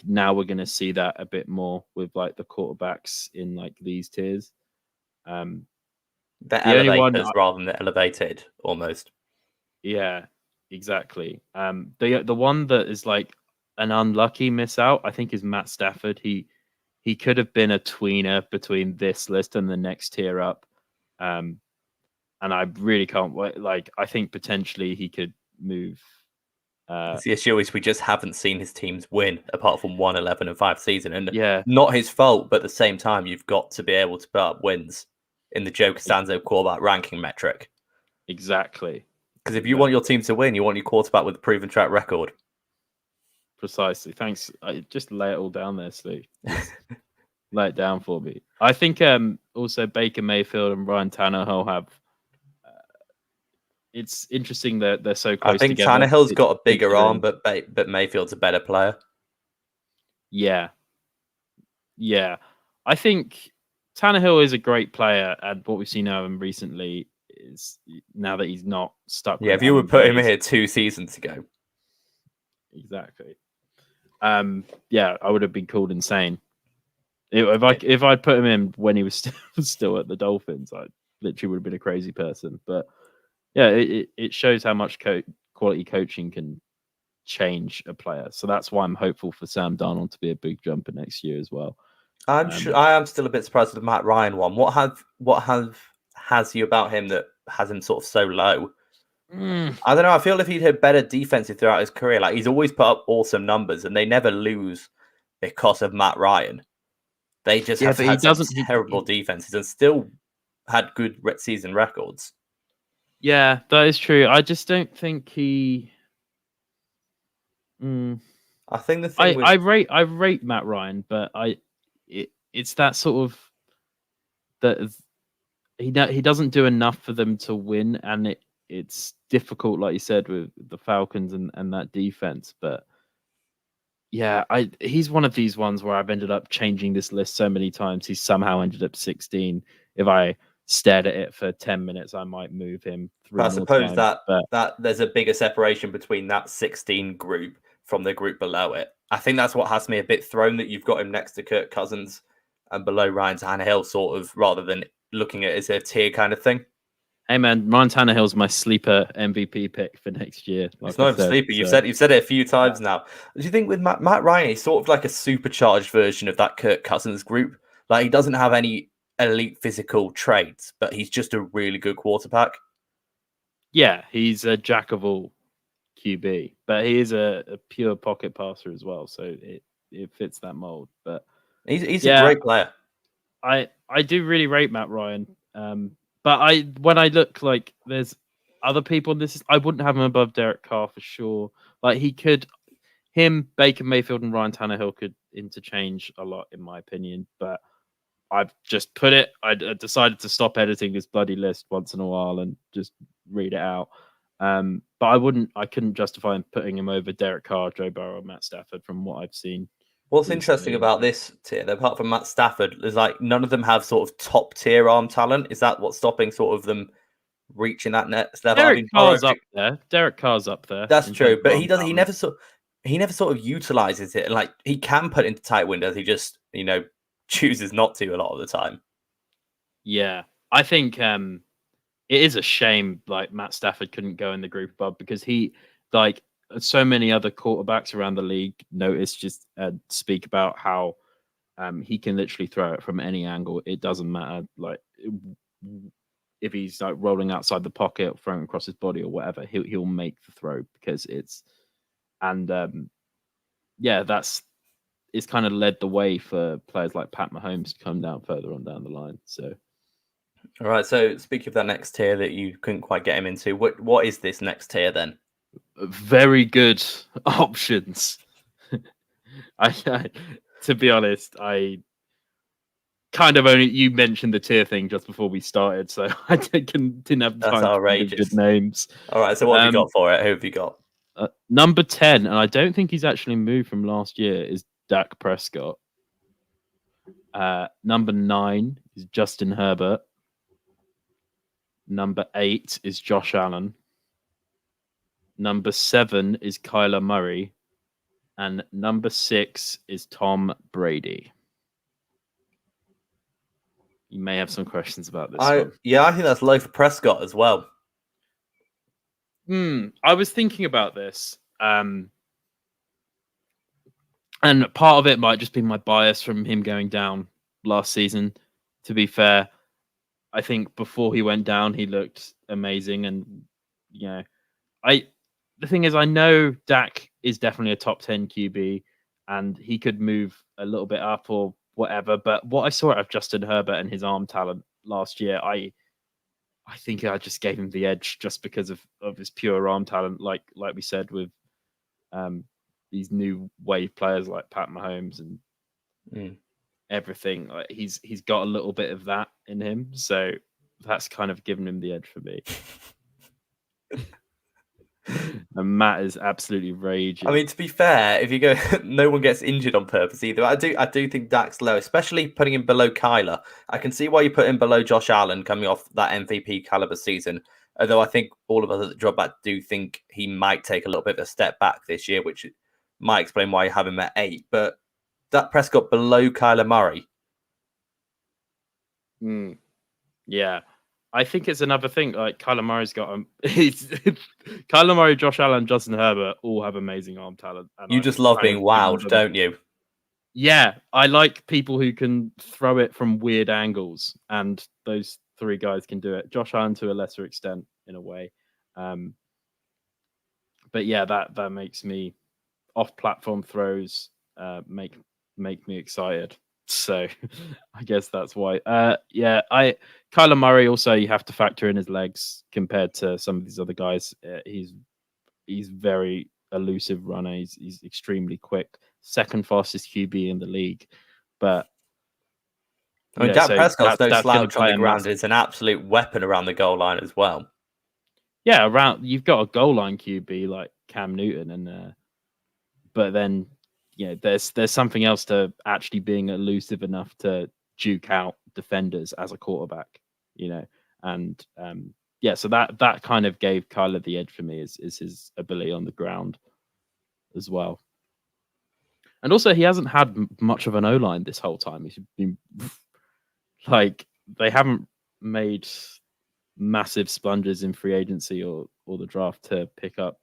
now we're going to see that a bit more with the quarterbacks in these tiers. They're elevators rather than elevated, almost. Yeah, exactly. The one that is an unlucky miss out, I think, is Matt Stafford. He could have been a tweener between this list and the next tier up. And I really can't wait. I think potentially he could move. The issue is we just haven't seen his teams win apart from 1-11-5 season. And yeah, not his fault, but at the same time, you've got to be able to put up wins in the Joe Costanzo quarterback ranking metric. Exactly. Because if you want your team to win, you want your quarterback with a proven track record. Precisely. Thanks. Just lay it all down there, Stu. Lay it down for me. I think also Baker Mayfield and Ryan Tannehill have. It's interesting that they're so close together. I think Tannehill's got a bigger arm, but Mayfield's a better player. Yeah. I think Tannehill is a great player, and what we've seen of him recently is now that he's not stuck. Yeah, if you would put him here 2 seasons ago. Exactly. I would have been called insane. If I'd put him in when he was still at the Dolphins, I literally would have been a crazy person. But yeah, it shows how much quality coaching can change a player. So that's why I'm hopeful for Sam Darnold to be a big jumper next year as well. I am still a bit surprised with the Matt Ryan one. What has you about him that has him sort of so low? I don't know. I feel if he'd had better defensive throughout his career, he's always put up awesome numbers, and they never lose because of Matt Ryan. They just have had terrible defenses and still had good season records. Yeah, that is true. I just don't think he. I think the thing I rate Matt Ryan, but it's that sort of that he doesn't do enough for them to win, and it's difficult, like you said, with the Falcons and that defense. But yeah, he's one of these ones where I've ended up changing this list so many times. He's somehow ended up 16. If I stared at it for 10 minutes, I might move him through. I suppose that there's a bigger separation between that 16 group from the group below it. I think that's what has me a bit thrown, that you've got him next to Kirk Cousins and below Ryan Tannehill, sort of, rather than looking at it as a tier kind of thing. Hey man, Ryan Tannehill's my sleeper MVP pick for next year. Like It's not even sleeper. You've said it a few times now. Do you think with Matt Ryan, he's sort of like a supercharged version of that Kirk Cousins group? Like he doesn't have any elite physical traits, but he's just a really good quarterback. Yeah, he's a jack of all QB, but he is a pure pocket passer as well, so it fits that mold. But he's a great player. I do really rate Matt Ryan. But when I look, like, there's other people in this, I wouldn't have him above Derek Carr for sure. Like him, Baker Mayfield, and Ryan Tannehill could interchange a lot, in my opinion. But I've just put it. I decided to stop editing this bloody list once in a while and just read it out. But I couldn't justify him putting him over Derek Carr, Joe Burrow, Matt Stafford from what I've seen. What's interesting about this tier, apart from Matt Stafford, is like none of them have sort of top tier arm talent. Is that what's stopping sort of them reaching that next level? Derek Carr's up there. Derek Carr's up there. That's true, but he doesn't. He never sort of utilizes it. Like he can put it into tight windows. He just chooses not to a lot of the time. Yeah, I think it is a shame like Matt Stafford couldn't go in the group above, because he, like so many other quarterbacks around the league, speak about how he can literally throw it from any angle. It doesn't matter, like if he's like rolling outside the pocket or throwing across his body or whatever, he'll make the throw, because it's it's kind of led the way for players like Pat Mahomes to come down further on down the line. So, all right. So, speaking of that next tier that you couldn't quite get him into, what is this next tier then? Very good options. To be honest, I kind of you mentioned the tier thing just before we started, so I didn't have time to give good names. All right. So, what have you got for it? Who have you got? Number 10, and I don't think he's actually moved from last year, is Dak Prescott. Number 9 is Justin Herbert. Number 8 is Josh Allen. Number 7 is Kyler Murray. And number 6 is Tom Brady. You may have some questions about this one. Yeah, I think that's low for Prescott as well. I was thinking about this. And part of it might just be my bias from him going down last season. To be fair, I think before he went down, he looked amazing. And, the thing is, I know Dak is definitely a top 10 QB and he could move a little bit up or whatever. But what I saw out of Justin Herbert and his arm talent last year, I think I just gave him the edge just because of his pure arm talent. Like we said, with these new wave players like Pat Mahomes and everything, like he's got a little bit of that in him. So that's kind of given him the edge for me. And Matt is absolutely raging. I mean, to be fair, if you go, no one gets injured on purpose either. I do think Dak's low, especially putting him below Kyler. I can see why you put him below Josh Allen coming off that MVP caliber season. Although I think all of us at the Drop Back do think he might take a little bit of a step back this year, which might explain why you have him at 8. But Dak Prescott below Kyler Murray. Yeah. I think it's another thing. Like Kyler Murray's got Kyler Murray, Josh Allen, Justin Herbert all have amazing arm talent. And you just love being wowed, don't you? Yeah, I like people who can throw it from weird angles, and those 3 guys can do it. Josh Allen to a lesser extent, in a way. But yeah, that makes me off-platform throws make me excited. So I guess that's why. Kyler Murray also, you have to factor in his legs compared to some of these other guys. He's very elusive runner. He's extremely quick, second fastest QB in the league. But I mean, Dak Prescott's no slouch on the ground. It's an absolute weapon around the goal line as well. Yeah, you've got a goal line QB like Cam Newton, and but then there's something else to actually being elusive enough to duke out defenders as a quarterback, and so that kind of gave Kyler the edge for me is his ability on the ground as well. And also, he hasn't had much of an O-line this whole time. He's been like, they haven't made massive splunges in free agency or the draft to pick up.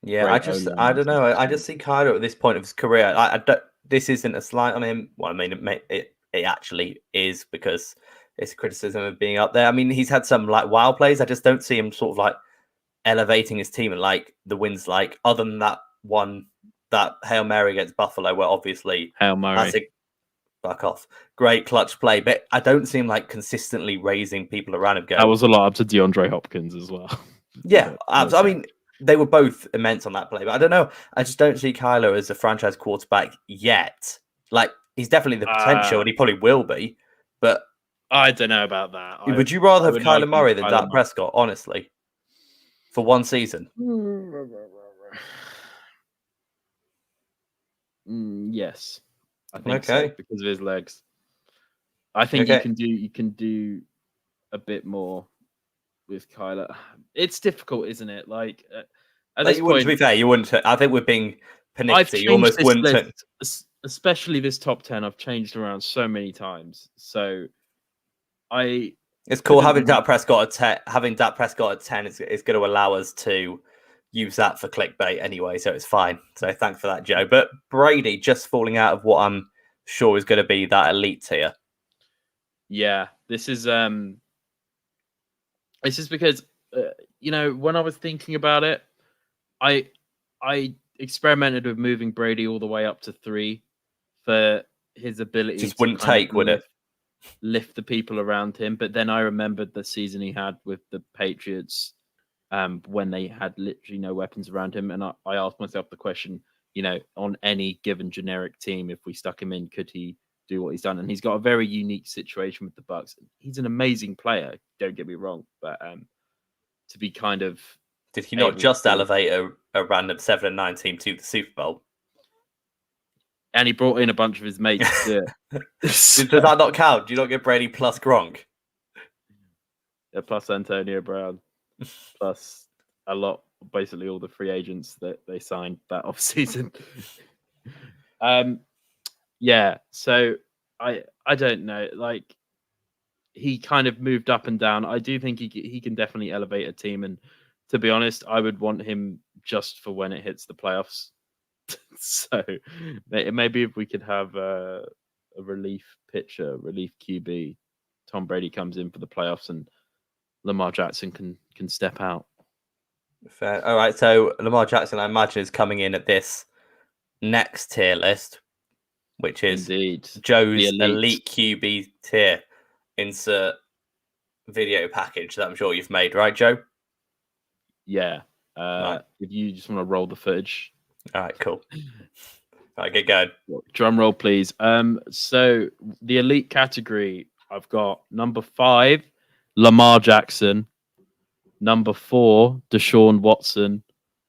Yeah, I don't know. I just see Kyler at this point of his career. I don't. This isn't a slight on him. Well, I mean, it actually is because it's a criticism of being up there. I mean, he's had some like wild plays. I just don't see him sort of like elevating his team and like the wins. Like other than that one, that Hail Mary against Buffalo, where obviously Hail Mary. that's a fuck off, great clutch play, but I don't see him like consistently raising people around him. That was a lot up to DeAndre Hopkins as well. Yeah, I mean, they were both immense on that play, but I don't know. I just don't see Kyler as a franchise quarterback yet. Like, he's definitely the potential, and he probably will be. But I don't know about that. Would you rather have Kyler Murray than Dak Prescott, honestly, for one season? Yes, I think so, because of his legs. I think you can do a bit more with Kyler. It's difficult, isn't it? Like at this point, to be fair, you wouldn't. I think we're being pernicious. You almost wouldn't. Especially this top 10, I've changed around so many times. So it's cool having Dak Prescott at 10. Having Dak Prescott at 10 is going to allow us to use that for clickbait anyway, so it's fine. So thanks for that, Joe. But Brady just falling out of what I'm sure is going to be that elite tier. Yeah, this is because when I was thinking about it, I experimented with moving Brady all the way up to 3 for his ability. Just wouldn't take, would it? Lift the people around him. But then I remembered the season he had with the Patriots, when they had literally no weapons around him, and I asked myself the question, on any given generic team, if we stuck him in, could he do what he's done? And he's got a very unique situation with the Bucs. He's an amazing player, don't get me wrong, but to be kind of, did he not just elevate a random 7-9 team to the Super Bowl? And he brought in a bunch of his mates. Yeah. Does that not count? Do you not get Brady plus Gronk? Yeah, plus Antonio Brown, plus a lot, basically all the free agents that they signed that offseason. Yeah, so I don't know. Like, he kind of moved up and down. I do think he can definitely elevate a team, and to be honest, I would want him just for when it hits the playoffs. So maybe if we could have a relief pitcher, relief QB, Tom Brady comes in for the playoffs and Lamar Jackson can step out. Fair. All right, so Lamar Jackson, I imagine, is coming in at this next tier list, which is Joe's elite QB tier. Insert video package that I'm sure you've made, right, Joe? Yeah. Right. If you just want to roll the footage. All right, cool. All right, get going. Drum roll, please. So the elite category, I've got number 5, Lamar Jackson. Number 4, Deshaun Watson.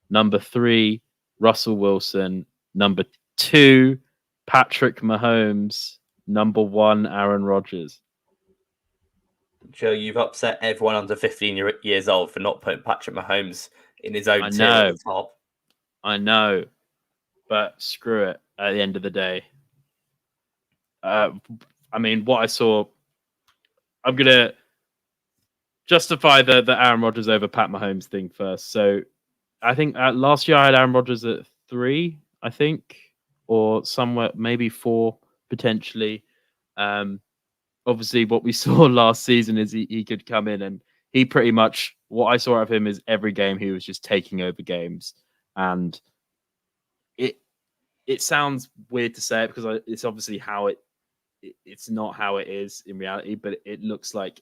Number 3, Russell Wilson. Number 2, Patrick Mahomes. Number 1, Aaron Rodgers. Joe, you've upset everyone under 15 years old for not putting Patrick Mahomes in his own tier at the top. I know, but screw it at the end of the day. I mean, what I saw, I'm going to justify the Aaron Rodgers over Pat Mahomes thing first. So I think last year I had Aaron Rodgers at 3, I think, or somewhere, maybe 4, potentially. Obviously, what we saw last season is he could come in and he pretty much, what I saw of him is every game he was just taking over games. And it sounds weird to say it because it's obviously how it's not how it is in reality, but it looks like,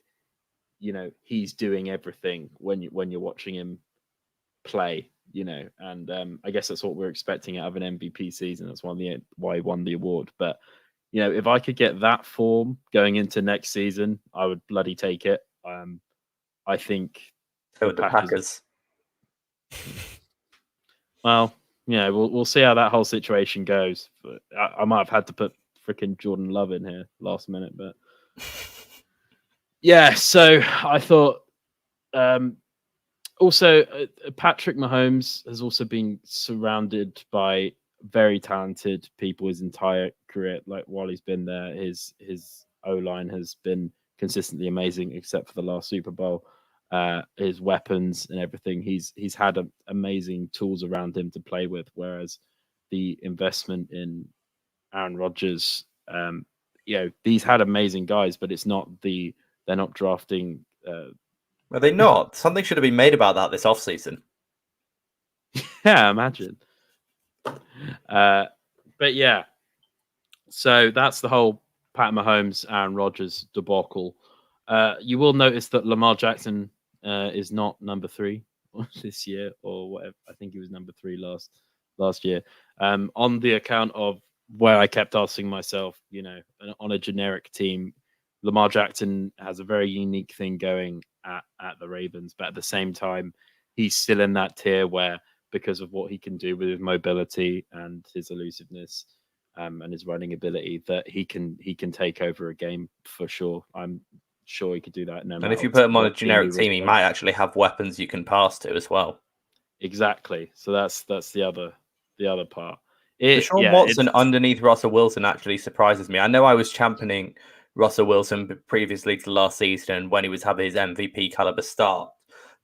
he's doing everything when you're watching him play, and I guess that's what we're expecting out of an MVP season. That's why he won the award. But if I could get that form going into next season, I would bloody take it. I think so the Packers. Well, we'll see how that whole situation goes. But I might have had to put freaking Jordan Love in here last minute, but yeah. So I thought. Also, Patrick Mahomes has also been surrounded by very talented people his entire career. Like, while he's been there, his O-line has been consistently amazing, except for the last Super Bowl. his weapons and everything. He's had amazing tools around him to play with, whereas the investment in Aaron Rodgers, these had amazing guys, but they're not drafting. Are they not? Something should have been made about that this offseason. Yeah, imagine. But yeah, so that's the whole Pat Mahomes, Aaron Rodgers debacle. You will notice that Lamar Jackson is not number 3 this year, or whatever. I think he was number 3 last year. On the account of where I kept asking myself, on a generic team, Lamar Jackson has a very unique thing going at the Ravens, but at the same time, he's still in that tier where, because of what he can do with his mobility and his elusiveness and his running ability, that he can take over a game for sure. I'm sure he could do that. And if you put him on a generic team, he might actually have weapons you can pass to as well. Exactly. So that's the other part. Deshaun Watson underneath Russell Wilson actually surprises me. I know I was championing Russell Wilson previously to last season when he was having his MVP caliber start.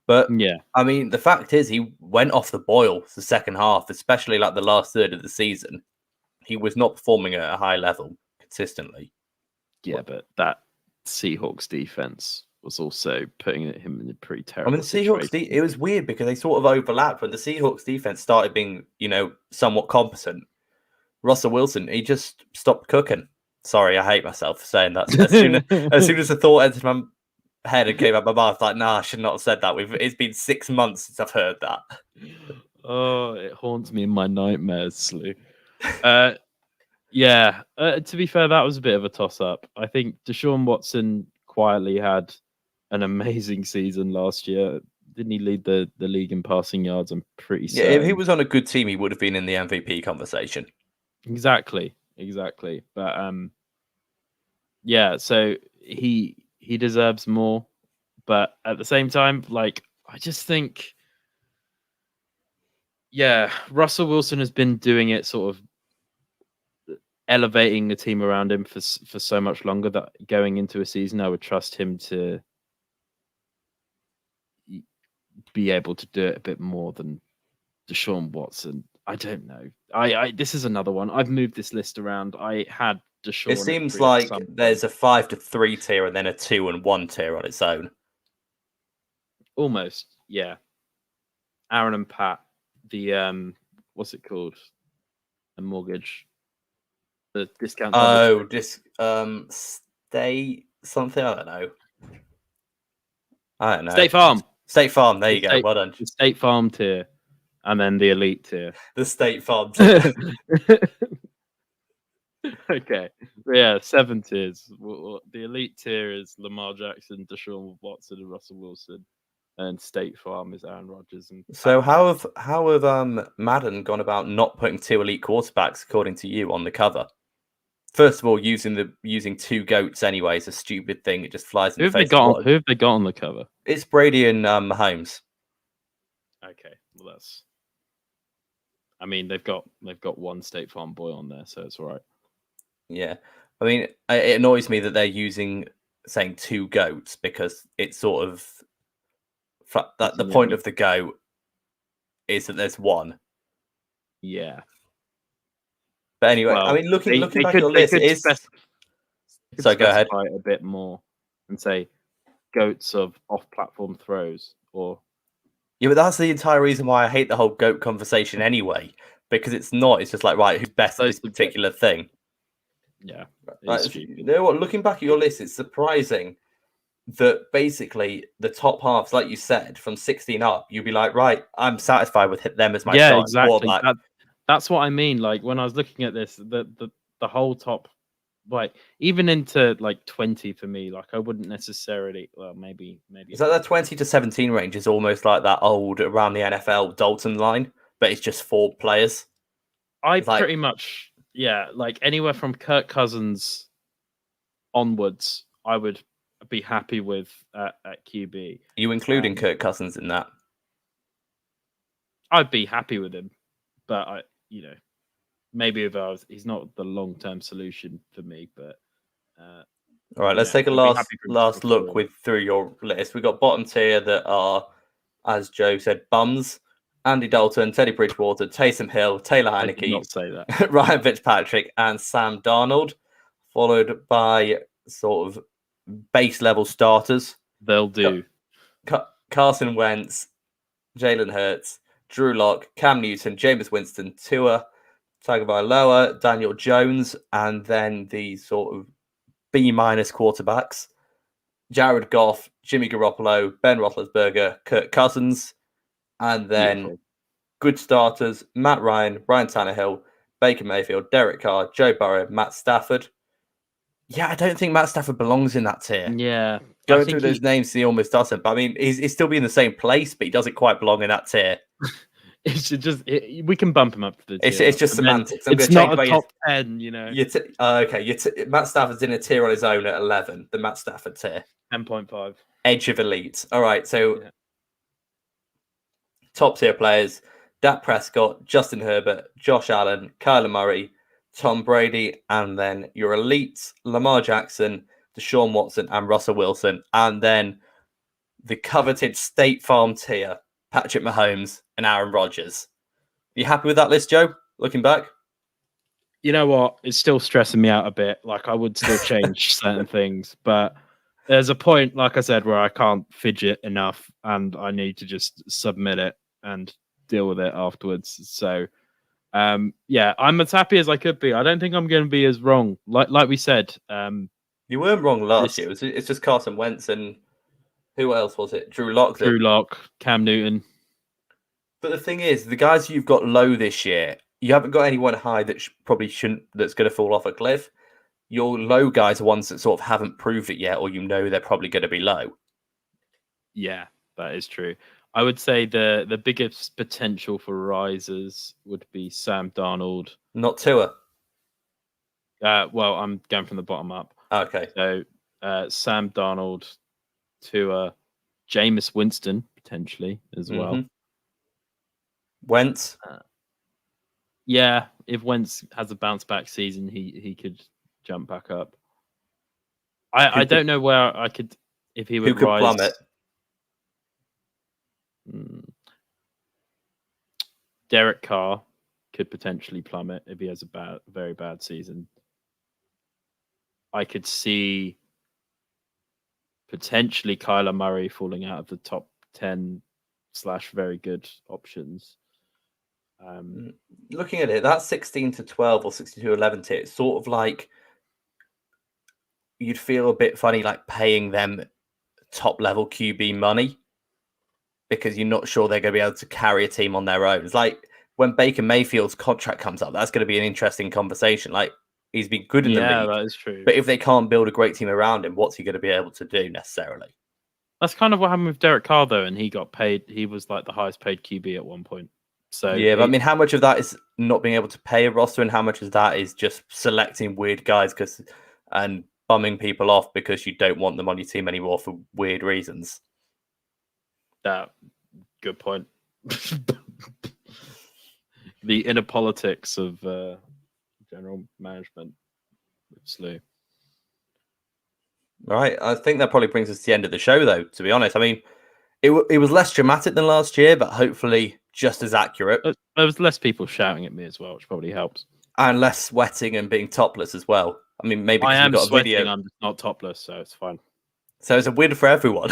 But yeah, I mean, the fact is he went off the boil the second half, especially like the last third of the season. He was not performing at a high level consistently. Yeah, but that Seahawks defense was also putting him in a pretty terrible situation. Seahawks, it was weird because they sort of overlapped. When the Seahawks defense started being, somewhat competent, Russell Wilson, he just stopped cooking. Sorry, I hate myself for saying that. As soon as the thought entered my head and came out my mouth, like, nah, I should not have said that. It's been 6 months since I've heard that. Oh, it haunts me in my nightmares, Slew. Yeah. To be fair, that was a bit of a toss-up. I think Deshaun Watson quietly had an amazing season last year. Didn't he lead the league in passing yards? I'm pretty certain. Yeah, if he was on a good team, he would have been in the MVP conversation. Exactly. But yeah, so he deserves more. But at the same time, like, I just think, yeah, Russell Wilson has been doing it, sort of elevating the team around him for so much longer, that going into a season, I would trust him to be able to do it a bit more than Deshaun Watson. I don't know. This is another one. I've moved this list around. I had Deshaun. It seems like there's a 5 to 3 tier and then a 2 and 1 tier on its own. Almost, yeah. Aaron and Pat, the what's it called? A mortgage. The discount. Oh, State something. I don't know. State Farm. State Farm. There you go. Well done. The State Farm tier, and then the Elite tier. The State Farm tier. Okay. Yeah, 7 tiers. The Elite tier is Lamar Jackson, Deshaun Watson, and Russell Wilson, and State Farm is Aaron Rodgers. And so how have Madden gone about not putting 2 elite quarterbacks, according to you, on the cover? First of all, using 2 goats anyway is a stupid thing. It just flies in the face. Who have they got on the cover? It's Brady and Mahomes. Okay, well that's. I mean, they've got one State Farm boy on there, so it's all right. Yeah, I mean, it annoys me that they're saying 2 goats, because it's sort of that the point of the goat is that there's one. Yeah. But anyway, I mean, looking back at your list, it is. So go ahead. A bit more and say goats of off-platform throws, or. Yeah, but that's the entire reason why I hate the whole GOAT conversation anyway, because it's not. It's just like, right, who's best at this particular thing? Yeah. You know what? Looking back at your list, it's surprising that basically the top halves, like you said, from 16 up, you'd be like, right, I'm satisfied with them as my exactly. That's what I mean. Like, when I was looking at this, the whole top, like, even into like 20 for me, like, I wouldn't necessarily. Well, maybe. Is that the 20 to 17 range? Is almost like that old around the NFL Dalton line, but it's just 4 players. Pretty much, yeah, like anywhere from Kirk Cousins onwards, I would be happy with at QB. Are you including Kirk Cousins in that? I'd be happy with him, but maybe if he's not the long-term solution for me, but All right, let's take a I'd be happy for him to last look perform. through your list. We've got bottom tier that are, as Joe said, bums. Andy Dalton, Teddy Bridgewater, Taysom Hill, Taylor I did not Heineke, say that. Ryan Fitzpatrick, and Sam Darnold, followed by sort of base level starters. They'll do. Carson Wentz, Jalen Hurts, Drew Lock, Cam Newton, Jameis Winston, Tua Tagovailoa, Daniel Jones, and then the sort of B- quarterbacks: Jared Goff, Jimmy Garoppolo, Ben Roethlisberger, Kirk Cousins, and then Beautiful. good starters: Matt Ryan, Ryan Tannehill, Baker Mayfield, Derek Carr, Joe Burrow, Matt Stafford. Yeah, I don't think Matt Stafford belongs in that tier. Yeah. Going through those names, he almost doesn't. But I mean, he's still be in the same place, but he doesn't quite belong in that tier. It should just we can bump him up to the tier. It's just semantics. It's not a top 10, you know. Okay, Matt Stafford's in a tier on his own at 11. The Matt Stafford tier, 10.5. edge of elite. All right, so top tier players: Dak Prescott, Justin Herbert, Josh Allen, Kyler Murray, Tom Brady, and then your elites: Lamar Jackson, Deshaun Watson, and Russell Wilson, and then the coveted State Farm tier: Patrick Mahomes and Aaron Rodgers. You happy with that list, Joe? Looking back, you know what? It's still stressing me out a bit. Like I would still change certain things, but there's a point, like I said, where I can't fidget enough, and I need to just submit it and deal with it afterwards. So, yeah, I'm as happy as I could be. I don't think I'm going to be as wrong. Like we said, you weren't wrong last year. It's just Carson Wentz and who else was it? Drew Lock. Drew Lock, Cam Newton. But the thing is, the guys you've got low this year, you haven't got anyone high that probably shouldn't. That's going to fall off a cliff. Your low guys are ones that sort of haven't proved it yet, or you know they're probably going to be low. Yeah, that is true. I would say the biggest potential for risers would be Sam Darnold. Not Tua. Well, I'm going from the bottom up. Okay. So Sam Darnold, Tua, Jameis Winston potentially as well. Wentz. Yeah, if Wentz has a bounce back season, he could jump back up. I don't know where I could if he would who could rise. plummet. Derek Carr could potentially plummet if he has a very bad season. I could see potentially Kyler Murray falling out of the top 10 / very good options. Looking at it, that 16 to 12 or 16 to 11 tier, it's sort of like you'd feel a bit funny like paying them top level QB money because you're not sure they're going to be able to carry a team on their own. It's like when Baker Mayfield's contract comes up, that's going to be an interesting conversation. Like he's been good in the league. Yeah, that is true. But if they can't build a great team around him, what's he going to be able to do necessarily? That's kind of what happened with Derek Carr, though, and he got paid. He was like the highest paid QB at one point. So yeah, but I mean, how much of that is not being able to pay a roster, and how much of that is just selecting weird guys and bumming people off because you don't want them on your team anymore for weird reasons? Good point. The inner politics of general management with Slew. Right, I think that probably brings us to the end of the show, though. To be honest, I mean, it was less dramatic than last year, but hopefully just as accurate. There was less people shouting at me as well, which probably helps. And less sweating and being topless as well. I mean, maybe I am got sweating. A video. I'm just not topless, so it's fine. So it's a win for everyone.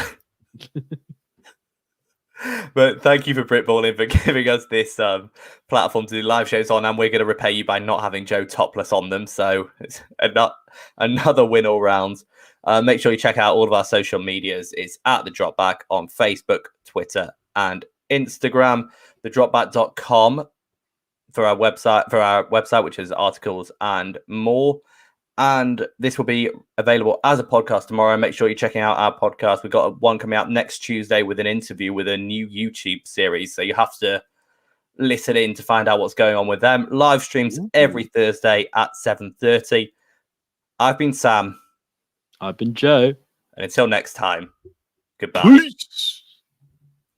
But thank you for Britballing for giving us this platform to do live shows on, and we're going to repay you by not having Joe topless on them. So it's another win all round. Make sure you check out all of our social medias. It's at The Dropback on Facebook, Twitter, and Instagram. TheDropback.com for our website, which is articles and more. And this will be available as a podcast tomorrow. Make sure you're checking out our podcast. We've got one coming out next Tuesday with an interview with a new YouTube series. So you have to listen in to find out what's going on with them. Live streams every Thursday at 7:30. I've been Sam. I've been Joe. And until next time, goodbye. Peace.